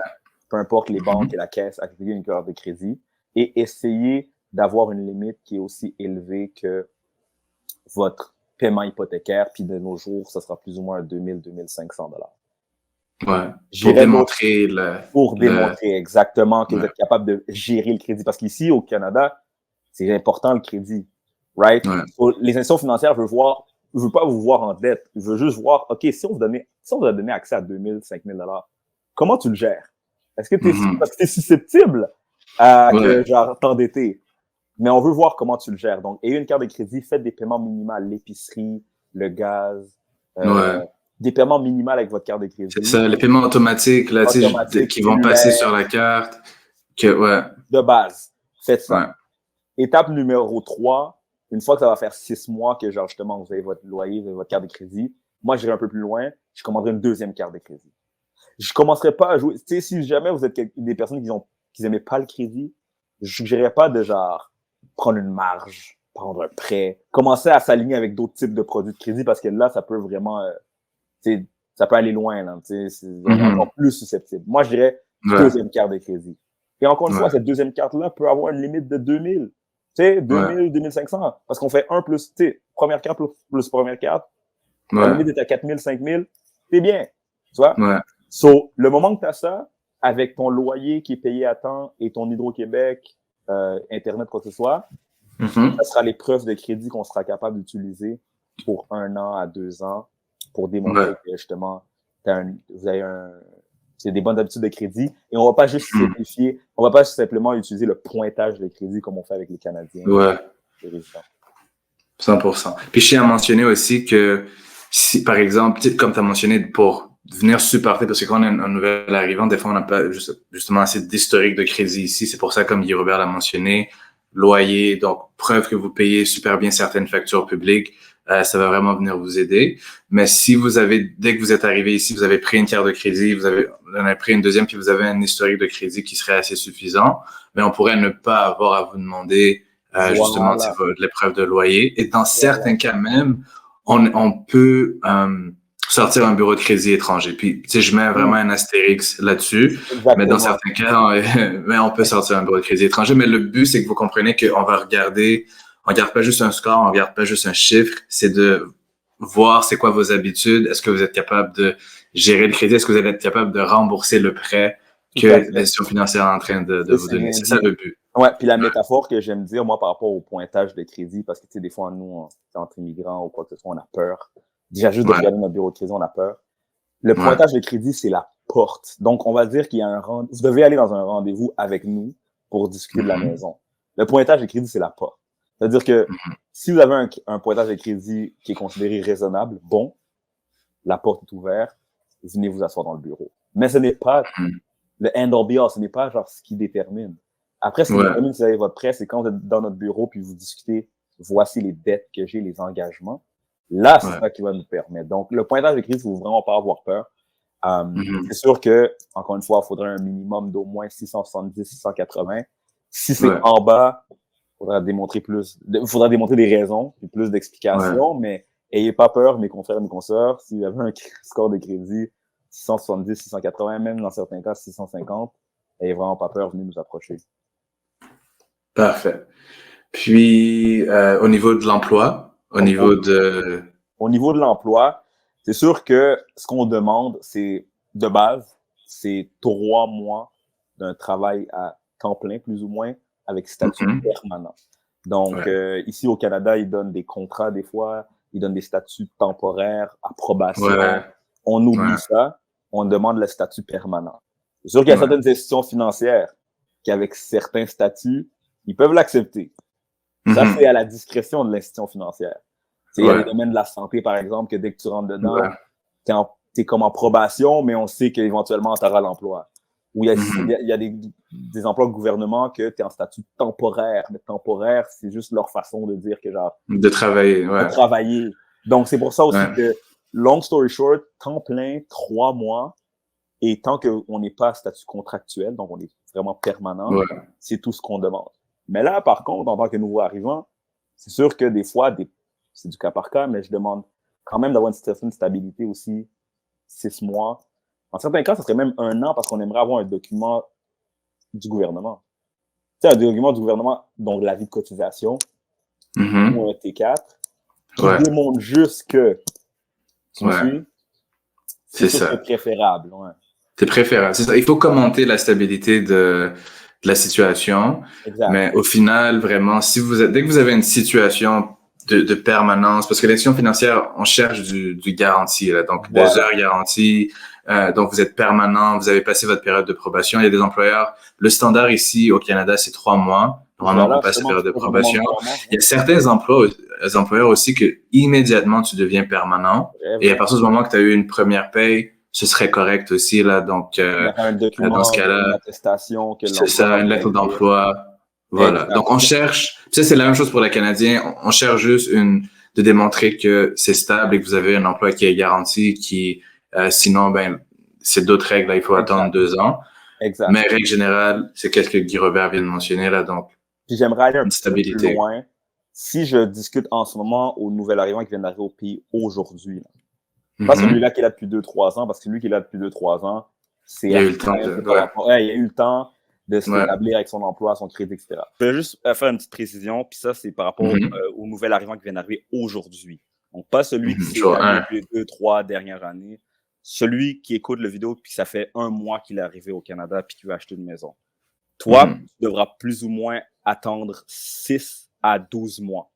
peu importe les banques et la caisse, appliquez une carte de crédit et essayez d'avoir une limite qui est aussi élevée que votre paiement hypothécaire, puis de nos jours, ça sera plus ou moins 2000, 2500 $. Ouais, pour démontrer exactement que vous êtes capable de gérer le crédit. Parce qu'ici, au Canada, c'est important le crédit, right? Les institutions financières veulent pas vous voir en dette. Ils veulent juste voir, OK, si on vous a donné accès à 2000, 5000 $, comment tu le gères? Est-ce que parce que t'es susceptible à t'endetter? Mais on veut voir comment tu le gères. Donc, ayez une carte de crédit, faites des paiements minimaux, l'épicerie, le gaz, des paiements minimaux avec votre carte de crédit. C'est ça, les paiements automatiques, là, qui vont passer sur la carte. De base, faites ça. Étape numéro 3, une fois que ça va faire 6 mois que, justement, vous avez votre loyer, vous avez votre carte de crédit, moi, j'irai un peu plus loin, je commanderai une deuxième carte de crédit. Je commencerai pas à jouer, tu sais, si jamais vous êtes des personnes qui n'aimaient pas le crédit, je suggérerais pas de prendre une marge prendre un prêt, commencer à s'aligner avec d'autres types de produits de crédit parce que là, ça peut vraiment, ça peut aller loin, là, on est encore plus susceptible. Moi, je dirais deuxième carte de crédit. Et encore une fois, cette deuxième carte-là peut avoir une limite de 2000. Tu sais, 2000, 2500. Parce qu'on fait 1 plus, tu sais, première carte plus première carte. La limite est à 4000, 5000. C'est bien. Tu vois? So, le moment que tu as ça, avec ton loyer qui est payé à temps et ton Hydro-Québec, Internet, quoi que ce soit, ça sera les preuves de crédit qu'on sera capable d'utiliser pour 1 an à 2 ans pour démontrer que, justement, vous avez c'est des bonnes habitudes de crédit et on va pas juste simplifier, on va pas simplement utiliser le pointage de crédit comme on fait avec les Canadiens. Les résidents. 100%. Puis je tiens à mentionner aussi que si, par exemple, comme tu as mentionné, pour venir supporter, parce que quand on est un nouvel arrivant, des fois, on n'a pas justement assez d'historique de crédit ici. C'est pour ça, comme Guy Robert l'a mentionné, loyer, donc preuve que vous payez super bien certaines factures publiques, ça va vraiment venir vous aider. Mais si vous avez, dès que vous êtes arrivé ici, vous avez pris une carte de crédit, vous en avez pris une deuxième, puis vous avez un historique de crédit qui serait assez suffisant, mais on pourrait ne pas avoir à vous demander justement l'épreuve de loyer. Et dans certains cas même, on peut sortir un bureau de crédit étranger. Puis, tu sais, je mets vraiment un astérix là-dessus. Mais dans certains cas, on peut sortir un bureau de crédit étranger. Mais le but, c'est que vous comprenez qu'on va regarder, on regarde pas juste un score, on regarde pas juste un chiffre. C'est de voir c'est quoi vos habitudes. Est-ce que vous êtes capable de gérer le crédit? Est-ce que vous allez être capable de rembourser le prêt que l'institution financière est en train de vous donner? C'est ça le but. Ouais, puis la métaphore que j'aime dire, moi, par rapport au pointage de crédit, parce que, tu sais, des fois, nous, entre immigrants ou quoi que ce soit, on a peur. Déjà, juste de regarder notre bureau de crédit, on a peur. Le pointage de crédit, c'est la porte. Donc, on va dire qu'il y a vous devez aller dans un rendez-vous avec nous pour discuter de la maison. Le pointage de crédit, c'est la porte. C'est-à-dire que si vous avez un pointage de crédit qui est considéré raisonnable, bon, la porte est ouverte, venez vous asseoir dans le bureau. Mais ce n'est pas le end-all be-all, ce n'est pas genre ce qui détermine. Après, ce qui détermine si vous avez votre prêt, c'est quand vous êtes dans notre bureau puis vous discutez, voici les dettes que j'ai, les engagements. Là, c'est ça qui va nous permettre. Donc, le pointage de crédit, il ne faut vraiment pas avoir peur. C'est sûr que, encore une fois, il faudrait un minimum d'au moins 670, 680. Si c'est en bas, il faudra démontrer des raisons, et plus d'explications, mais ayez pas peur, mes confrères et mes consoeurs, si vous avez un score de crédit 670, 680, même dans certains cas 650, ayez vraiment pas peur, venez nous approcher. Parfait. Puis, au niveau de l'emploi, au niveau de l'emploi, c'est sûr que ce qu'on demande, c'est, de base, c'est 3 mois d'un travail à temps plein, plus ou moins, avec statut permanent. Donc, ici au Canada, ils donnent des contrats des fois, ils donnent des statuts temporaires, approbation. On oublie ça, on demande le statut permanent. C'est sûr qu'il y a certaines institutions financières qui, avec certains statuts, ils peuvent l'accepter. Ça, c'est à la discrétion de l'institution financière. Il y a des domaines de la santé, par exemple, que dès que tu rentres dedans, t'es comme en probation, mais on sait qu'éventuellement, tu auras l'emploi. Ou il y a des emplois de gouvernement que tu es en statut temporaire. Mais temporaire, c'est juste leur façon de dire que genre... De travailler, De travailler. Donc, c'est pour ça aussi que, long story short, temps plein, 3 mois, et tant qu'on n'est pas à statut contractuel, donc on est vraiment permanent, c'est tout ce qu'on demande. Mais là, par contre, en tant que nouveau arrivant, c'est sûr que des fois, c'est du cas par cas, mais je demande quand même d'avoir une certaine stabilité aussi, 6 mois. En certains cas, ça serait même 1 an parce qu'on aimerait avoir un document du gouvernement. Tu sais, un document du gouvernement, donc l'avis de cotisation, ou un T4, qui démontre juste que tu suis. C'est préférable. C'est préférable. C'est ça. Il faut commenter la stabilité de la situation. Exact. Mais au final, vraiment, dès que vous avez une situation de permanence, parce que l'institution financière, on cherche du garanti, là, donc des heures garanties, donc vous êtes permanent, vous avez passé votre période de probation. Il y a des employeurs, le standard ici au Canada, c'est 3 mois. Normalement, on passe la période de probation. Il y a certains employeurs aussi que immédiatement tu deviens permanent. Et à partir du moment que tu as eu une première paye, ce serait correct aussi, là. Donc, un document, dans ce cas-là, une attestation, c'est ça, une lettre d'emploi. Voilà. Exactement. Donc, on cherche, ça, c'est la même chose pour les Canadiens. On cherche juste de démontrer que c'est stable et que vous avez un emploi qui est garanti, sinon, c'est d'autres règles, là, il faut attendre 2 ans. Exact. Mais règle générale, c'est qu'est-ce que Guy Robert vient de mentionner, là. Donc, puis j'aimerais aller un petit peu plus loin. si je discute en ce moment au nouvel arrivant qui vient d'arriver au pays aujourd'hui, pas celui-là qui est là depuis 2-3 ans, parce que celui qui est là depuis 2-3 ans, c'est il y a eu le temps il y a eu le temps de s'établir avec son emploi, son crédit, etc. Je vais juste faire une petite précision, puis ça, c'est par rapport au nouvel arrivant qui vient d'arriver aujourd'hui. Donc, pas celui qui s'est établi depuis les 2-3 dernières années, celui qui écoute la vidéo puis ça fait 1 mois qu'il est arrivé au Canada puis qui veut acheter une maison. Toi, tu devras plus ou moins attendre 6 à 12 mois.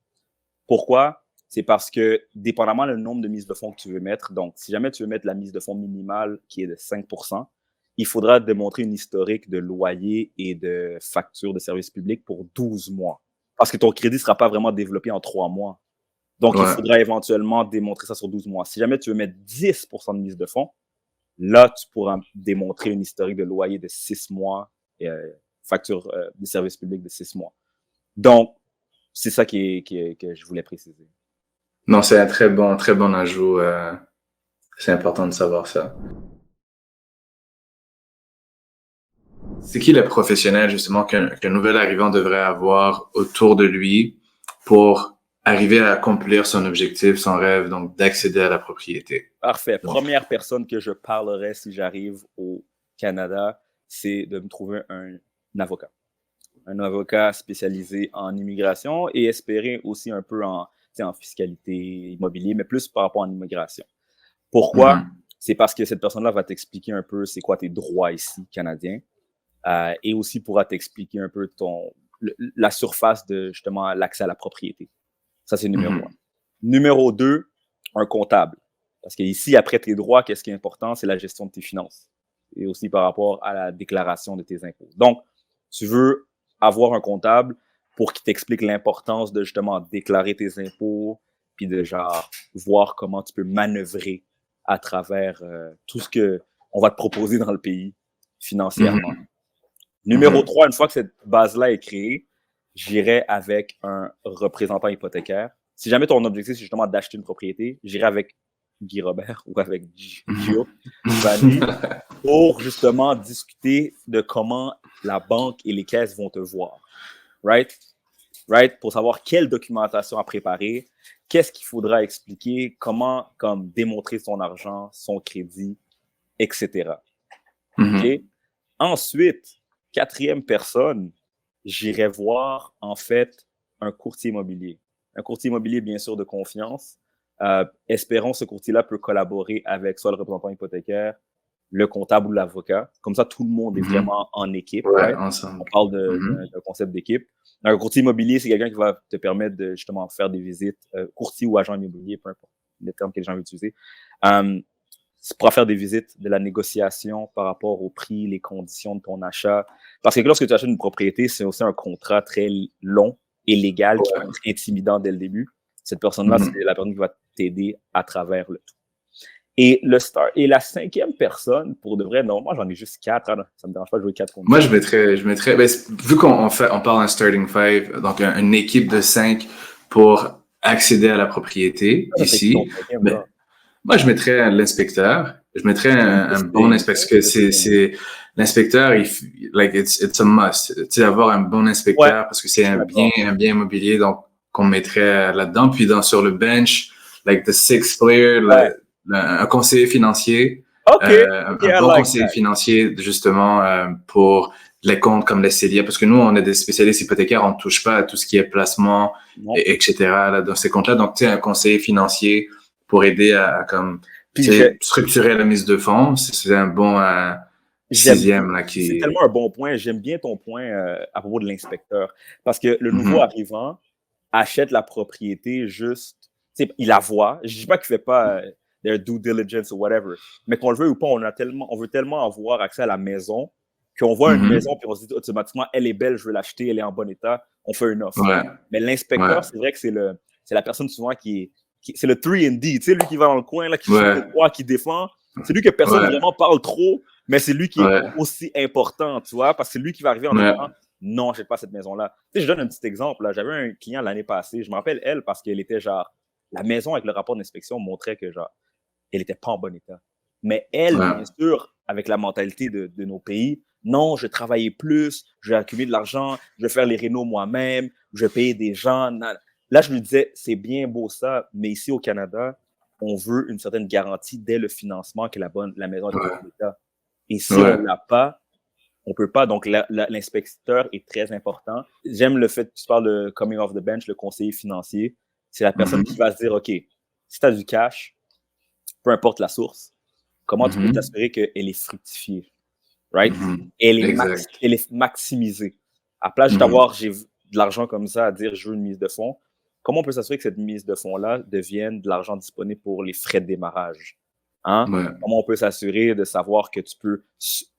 Pourquoi? C'est parce que, dépendamment du nombre de mises de fonds que tu veux mettre, donc si jamais tu veux mettre la mise de fonds minimale qui est de 5%, il faudra démontrer une historique de loyer et de facture de services publics pour 12 mois. Parce que ton crédit ne sera pas vraiment développé en 3 mois. Donc, il faudra éventuellement démontrer ça sur 12 mois. Si jamais tu veux mettre 10% de mise de fonds, là, tu pourras démontrer une historique de loyer de 6 mois et facture de services publics de 6 mois. Donc, c'est ça que je voulais préciser. Non, c'est un très bon ajout. C'est important de savoir ça. C'est qui le professionnel, justement, qu'un nouvel arrivant devrait avoir autour de lui pour arriver à accomplir son objectif, son rêve, donc d'accéder à la propriété? Parfait. Première personne que je parlerai si j'arrive au Canada, c'est de me trouver un avocat. Un avocat spécialisé en immigration et espérer aussi un peu en fiscalité, immobilier, mais plus par rapport à l'immigration. Pourquoi? C'est parce que cette personne-là va t'expliquer un peu c'est quoi tes droits ici, canadiens, et aussi pourra t'expliquer un peu la surface de justement l'accès à la propriété. Ça, c'est numéro 1. Numéro 2, un comptable. Parce qu'ici, après tes droits, qu'est-ce qui est important? C'est la gestion de tes finances et aussi par rapport à la déclaration de tes impôts. Donc, tu veux avoir un comptable pour qu'il t'explique l'importance de justement déclarer tes impôts puis de genre voir comment tu peux manœuvrer à travers tout ce qu'on va te proposer dans le pays financièrement. Numéro 3, une fois que cette base-là est créée, j'irai avec un représentant hypothécaire. Si jamais ton objectif, c'est justement d'acheter une propriété, j'irai avec Guy Robert ou avec Gio Vanni pour justement discuter de comment la banque et les caisses vont te voir. Right? Pour savoir quelle documentation à préparer, qu'est-ce qu'il faudra expliquer, comment comme démontrer son argent, son crédit, etc. Okay? Ensuite, 4e personne, j'irai voir, en fait, un courtier immobilier. Un courtier immobilier, bien sûr, de confiance. Espérons ce courtier-là peut collaborer avec soit le représentant hypothécaire, le comptable ou l'avocat. Comme ça, tout le monde est vraiment en équipe. Ensemble. On parle d'un concept d'équipe. Un courtier immobilier, c'est quelqu'un qui va te permettre de justement faire des visites, courtier ou agent immobilier, peu importe le terme que les gens veulent utiliser. Tu pourras faire des visites de la négociation par rapport au prix, les conditions de ton achat. Parce que lorsque tu achètes une propriété, c'est aussi un contrat très long et légal qui va être intimidant dès le début. Cette personne-là, c'est la personne qui va t'aider à travers le tout. Et la 5e personne, pour de vrai, non, moi j'en ai juste 4. Hein, ça me dérange pas de jouer 4 contre moi, je mettrais vu qu'on parle d'un starting 5, donc une équipe de 5 pour accéder à la propriété ici. Moi, je mettrais l'inspecteur. Je mettrais un bon inspecteur parce que c'est l'inspecteur, it's a must. Tu sais, avoir un bon inspecteur parce que c'est un bien immobilier, donc qu'on mettrait là-dedans. Puis sur le bench, like the 6th player, un conseiller financier, un bon conseiller financier justement pour les comptes comme les CELIA, parce que nous, on est des spécialistes hypothécaires, on ne touche pas à tout ce qui est placement, etc. là, dans ces comptes-là. Donc, tu sais, un conseiller financier pour aider à structurer la mise de fonds, c'est un bon 6e. Là, C'est tellement un bon point. J'aime bien ton point à propos de l'inspecteur. Parce que le nouveau arrivant achète la propriété juste, il la voit. Je ne dis pas qu'il ne fait pas their due diligence ou whatever, mais qu'on le veut ou pas, on veut tellement avoir accès à la maison qu'on voit une maison puis on se dit automatiquement, elle est belle, je veux l'acheter, elle est en bon état, on fait une offre. Mais l'inspecteur, c'est vrai que c'est la personne souvent c'est le 3&D, tu sais, lui qui va dans le coin, là, qui fait le droit, qui défend. C'est lui que personne vraiment parle trop, mais c'est lui qui est aussi important, tu vois, parce que c'est lui qui va arriver en disant non, j'achète pas cette maison-là. Tu sais, je donne un petit exemple, là. J'avais un client l'année passée, je me rappelle elle, parce qu'elle était genre, la maison avec le rapport d'inspection montrait que genre, elle était pas en bon état. Mais elle, bien sûr, avec la mentalité de nos pays, non, je vais travailler plus, je vais accumuler de l'argent, je vais faire les rénaux moi-même, je vais payer des gens. là, je lui disais, c'est bien beau ça, mais ici au Canada, on veut une certaine garantie dès le financement que la maison est en bon état. Et si on ne l'a pas, on ne peut pas. Donc, l'inspecteur est très important. J'aime le fait que tu parles de coming off the bench, le conseiller financier. C'est la personne qui va se dire, OK, si tu as du cash, peu importe la source, comment tu peux t'assurer qu'elle est fructifiée, right? Elle est maximisée. À place d'avoir j'ai de l'argent comme ça à dire je veux une mise de fonds, comment on peut s'assurer que cette mise de fonds-là devienne de l'argent disponible pour les frais de démarrage? Hein? Comment on peut s'assurer de savoir que tu peux,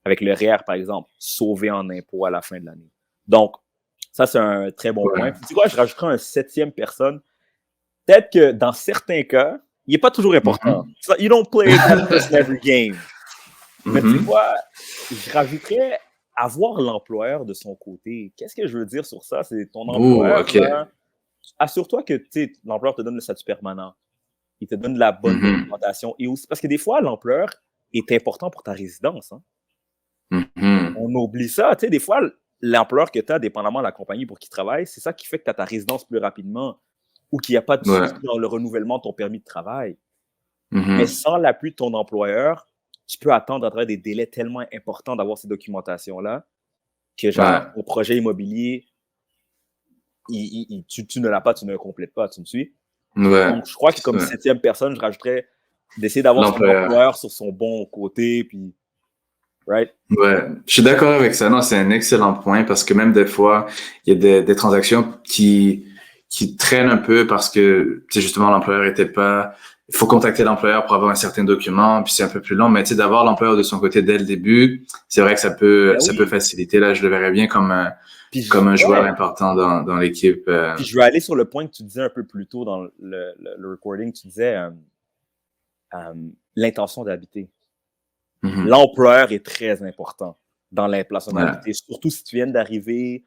avec le REER, par exemple, sauver en impôts à la fin de l'année? Donc, ça, c'est un très bon point. Puis, tu sais quoi, je rajouterai une 7e personne. Peut-être que dans certains cas, il n'est pas toujours important. You don't play that person every game. Mais tu sais quoi, je rajouterais avoir l'employeur de son côté. Qu'est-ce que je veux dire sur ça? C'est ton employeur. Là, assure-toi que l'employeur te donne le statut permanent. Il te donne de la bonne documentation. Et aussi, parce que des fois, l'employeur est important pour ta résidence. Hein. On oublie ça. Tu sais, des fois, l'employeur que tu as, dépendamment de la compagnie pour qui tu travailles, c'est ça qui fait que tu as ta résidence plus rapidement ou qu'il n'y a pas de souci dans le renouvellement de ton permis de travail. Mais sans l'appui de ton employeur, tu peux attendre à travers des délais tellement importants d'avoir ces documentations-là que, genre, au projet immobilier, tu ne l'as pas, tu ne le complètes pas, tu me suis? Donc, je crois que comme 7e personne, je rajouterais d'essayer d'avoir son employeur sur son bon côté, puis, right? Ouais, je suis d'accord avec ça. Non, c'est un excellent point parce que même des fois, il y a des transactions qui traînent un peu parce que, tu sais, justement, l'employeur était pas... Il faut contacter l'employeur pour avoir un certain document, puis c'est un peu plus long. Mais tu sais, d'avoir l'employeur de son côté dès le début, c'est vrai que ça peut faciliter. Là, je le verrais bien comme un joueur important dans l'équipe. Puis je vais aller sur le point que tu disais un peu plus tôt dans le recording. Tu disais l'intention d'habiter. L'employeur est très important dans l'intention d'habiter, surtout si tu viens d'arriver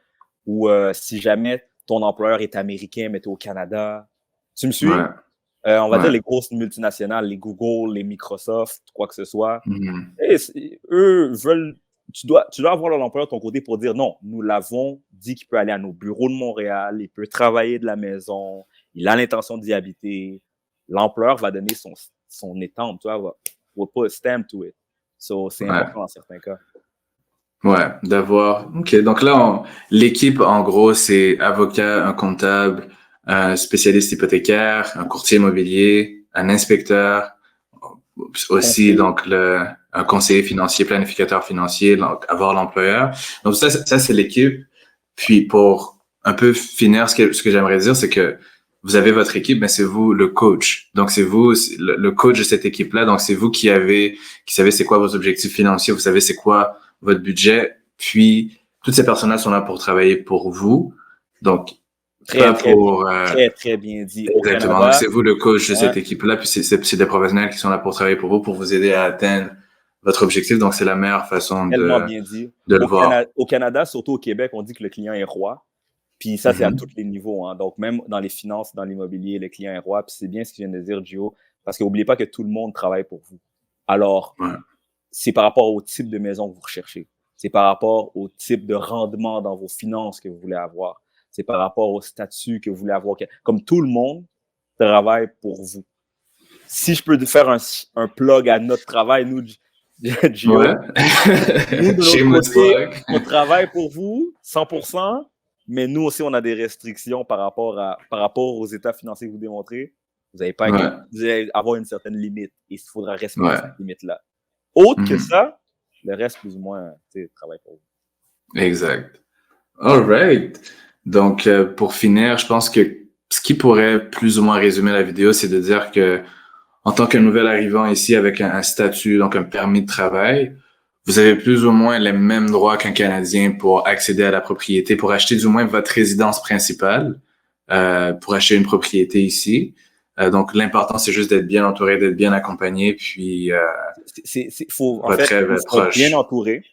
ou si jamais ton employeur est américain, mais tu es au Canada. Tu me suis? On va dire les grosses multinationales, les Google, les Microsoft, quoi que ce soit. Eux veulent... Tu dois avoir l'employeur de ton côté pour dire non, nous l'avons dit qu'il peut aller à nos bureaux de Montréal, il peut travailler de la maison, il a l'intention d'y habiter. L'employeur va donner son étampe, tu vois, will put a stamp to it. So, c'est important dans certains cas. Ouais, d'avoir... OK, donc là, l'équipe, en gros, c'est avocat, un comptable, un spécialiste hypothécaire, un courtier immobilier, un inspecteur, aussi donc un conseiller financier, planificateur financier, donc avoir l'employeur. Donc ça c'est l'équipe. Puis pour un peu finir, ce que j'aimerais dire, c'est que vous avez votre équipe, mais c'est vous le coach. Donc c'est vous le coach de cette équipe-là. Donc c'est vous qui savez c'est quoi vos objectifs financiers, vous savez c'est quoi votre budget. Puis toutes ces personnes-là sont là pour travailler pour vous. Donc très bien dit. Exactement. Donc, c'est vous le coach de cette équipe-là, puis c'est des professionnels qui sont là pour travailler pour vous, pour vous aider à atteindre votre objectif. Donc, c'est la meilleure façon de le voir. Au Canada, surtout au Québec, on dit que le client est roi. Puis ça, c'est à tous les niveaux. Hein. Donc, même dans les finances, dans l'immobilier, le client est roi. Puis c'est bien ce que tu viens de dire, Gio, parce qu'oubliez pas que tout le monde travaille pour vous. Alors, c'est par rapport au type de maison que vous recherchez. C'est par rapport au type de rendement dans vos finances que vous voulez avoir. C'est par rapport au statut que vous voulez avoir. Comme tout le monde travaille pour vous. Si je peux faire un plug à notre travail, nous, Gio, nous de notre côté, on travaille pour vous, 100%, mais nous aussi, on a des restrictions par rapport aux états financiers que vous démontrez. Vous allez avoir une certaine limite et il faudra respecter cette limite-là. Autre que ça, le reste, plus ou moins, travaille pour vous. Exact. All right. Donc, pour finir, je pense que ce qui pourrait plus ou moins résumer la vidéo, c'est de dire que en tant que nouvel arrivant ici avec un statut, donc un permis de travail, vous avez plus ou moins les mêmes droits qu'un Canadien pour accéder à la propriété, pour acheter du moins votre résidence principale, pour acheter une propriété ici. Donc, l'important, c'est juste d'être bien entouré, d'être bien accompagné, puis faut être bien entouré,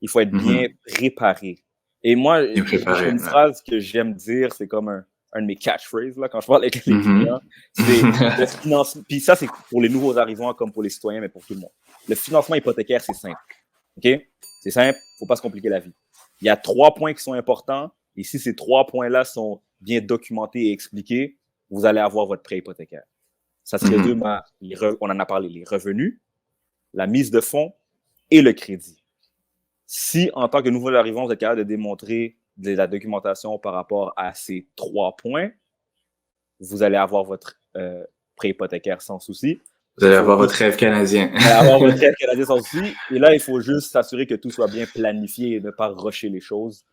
il faut être bien préparé. Et moi, j'ai une phrase que j'aime dire, c'est comme un de mes catchphrases là, quand je parle avec les clients, c'est le financement. Puis ça, c'est pour les nouveaux arrivants comme pour les citoyens, mais pour tout le monde. Le financement hypothécaire, c'est simple. OK? C'est simple, faut pas se compliquer la vie. Il y a 3 points qui sont importants, et si ces 3 points-là sont bien documenté et expliqué, vous allez avoir votre prêt hypothécaire. Ça se résume à, on en a parlé, les revenus, la mise de fonds et le crédit. Si, en tant que nouvel arrivant, vous êtes capable de démontrer de la documentation par rapport à ces 3 points, vous allez avoir votre prêt hypothécaire sans souci. Vous allez avoir votre rêve canadien. Vous allez avoir votre rêve canadien sans souci. Et là, il faut juste s'assurer que tout soit bien planifié et ne pas rusher les choses.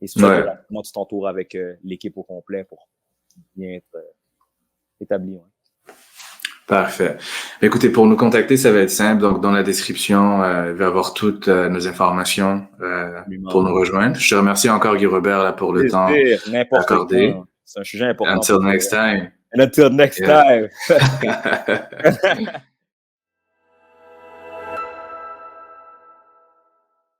Et c'est ça que rapidement, tu t'entoures avec l'équipe au complet pour bien être établi. Ouais. Parfait. Écoutez, pour nous contacter, ça va être simple. Donc, dans la description, il va y avoir toutes nos informations pour nous rejoindre. Je te remercie encore, Guy Robert, là, pour le temps accordé. C'est un sujet important. Until next time. And until next time.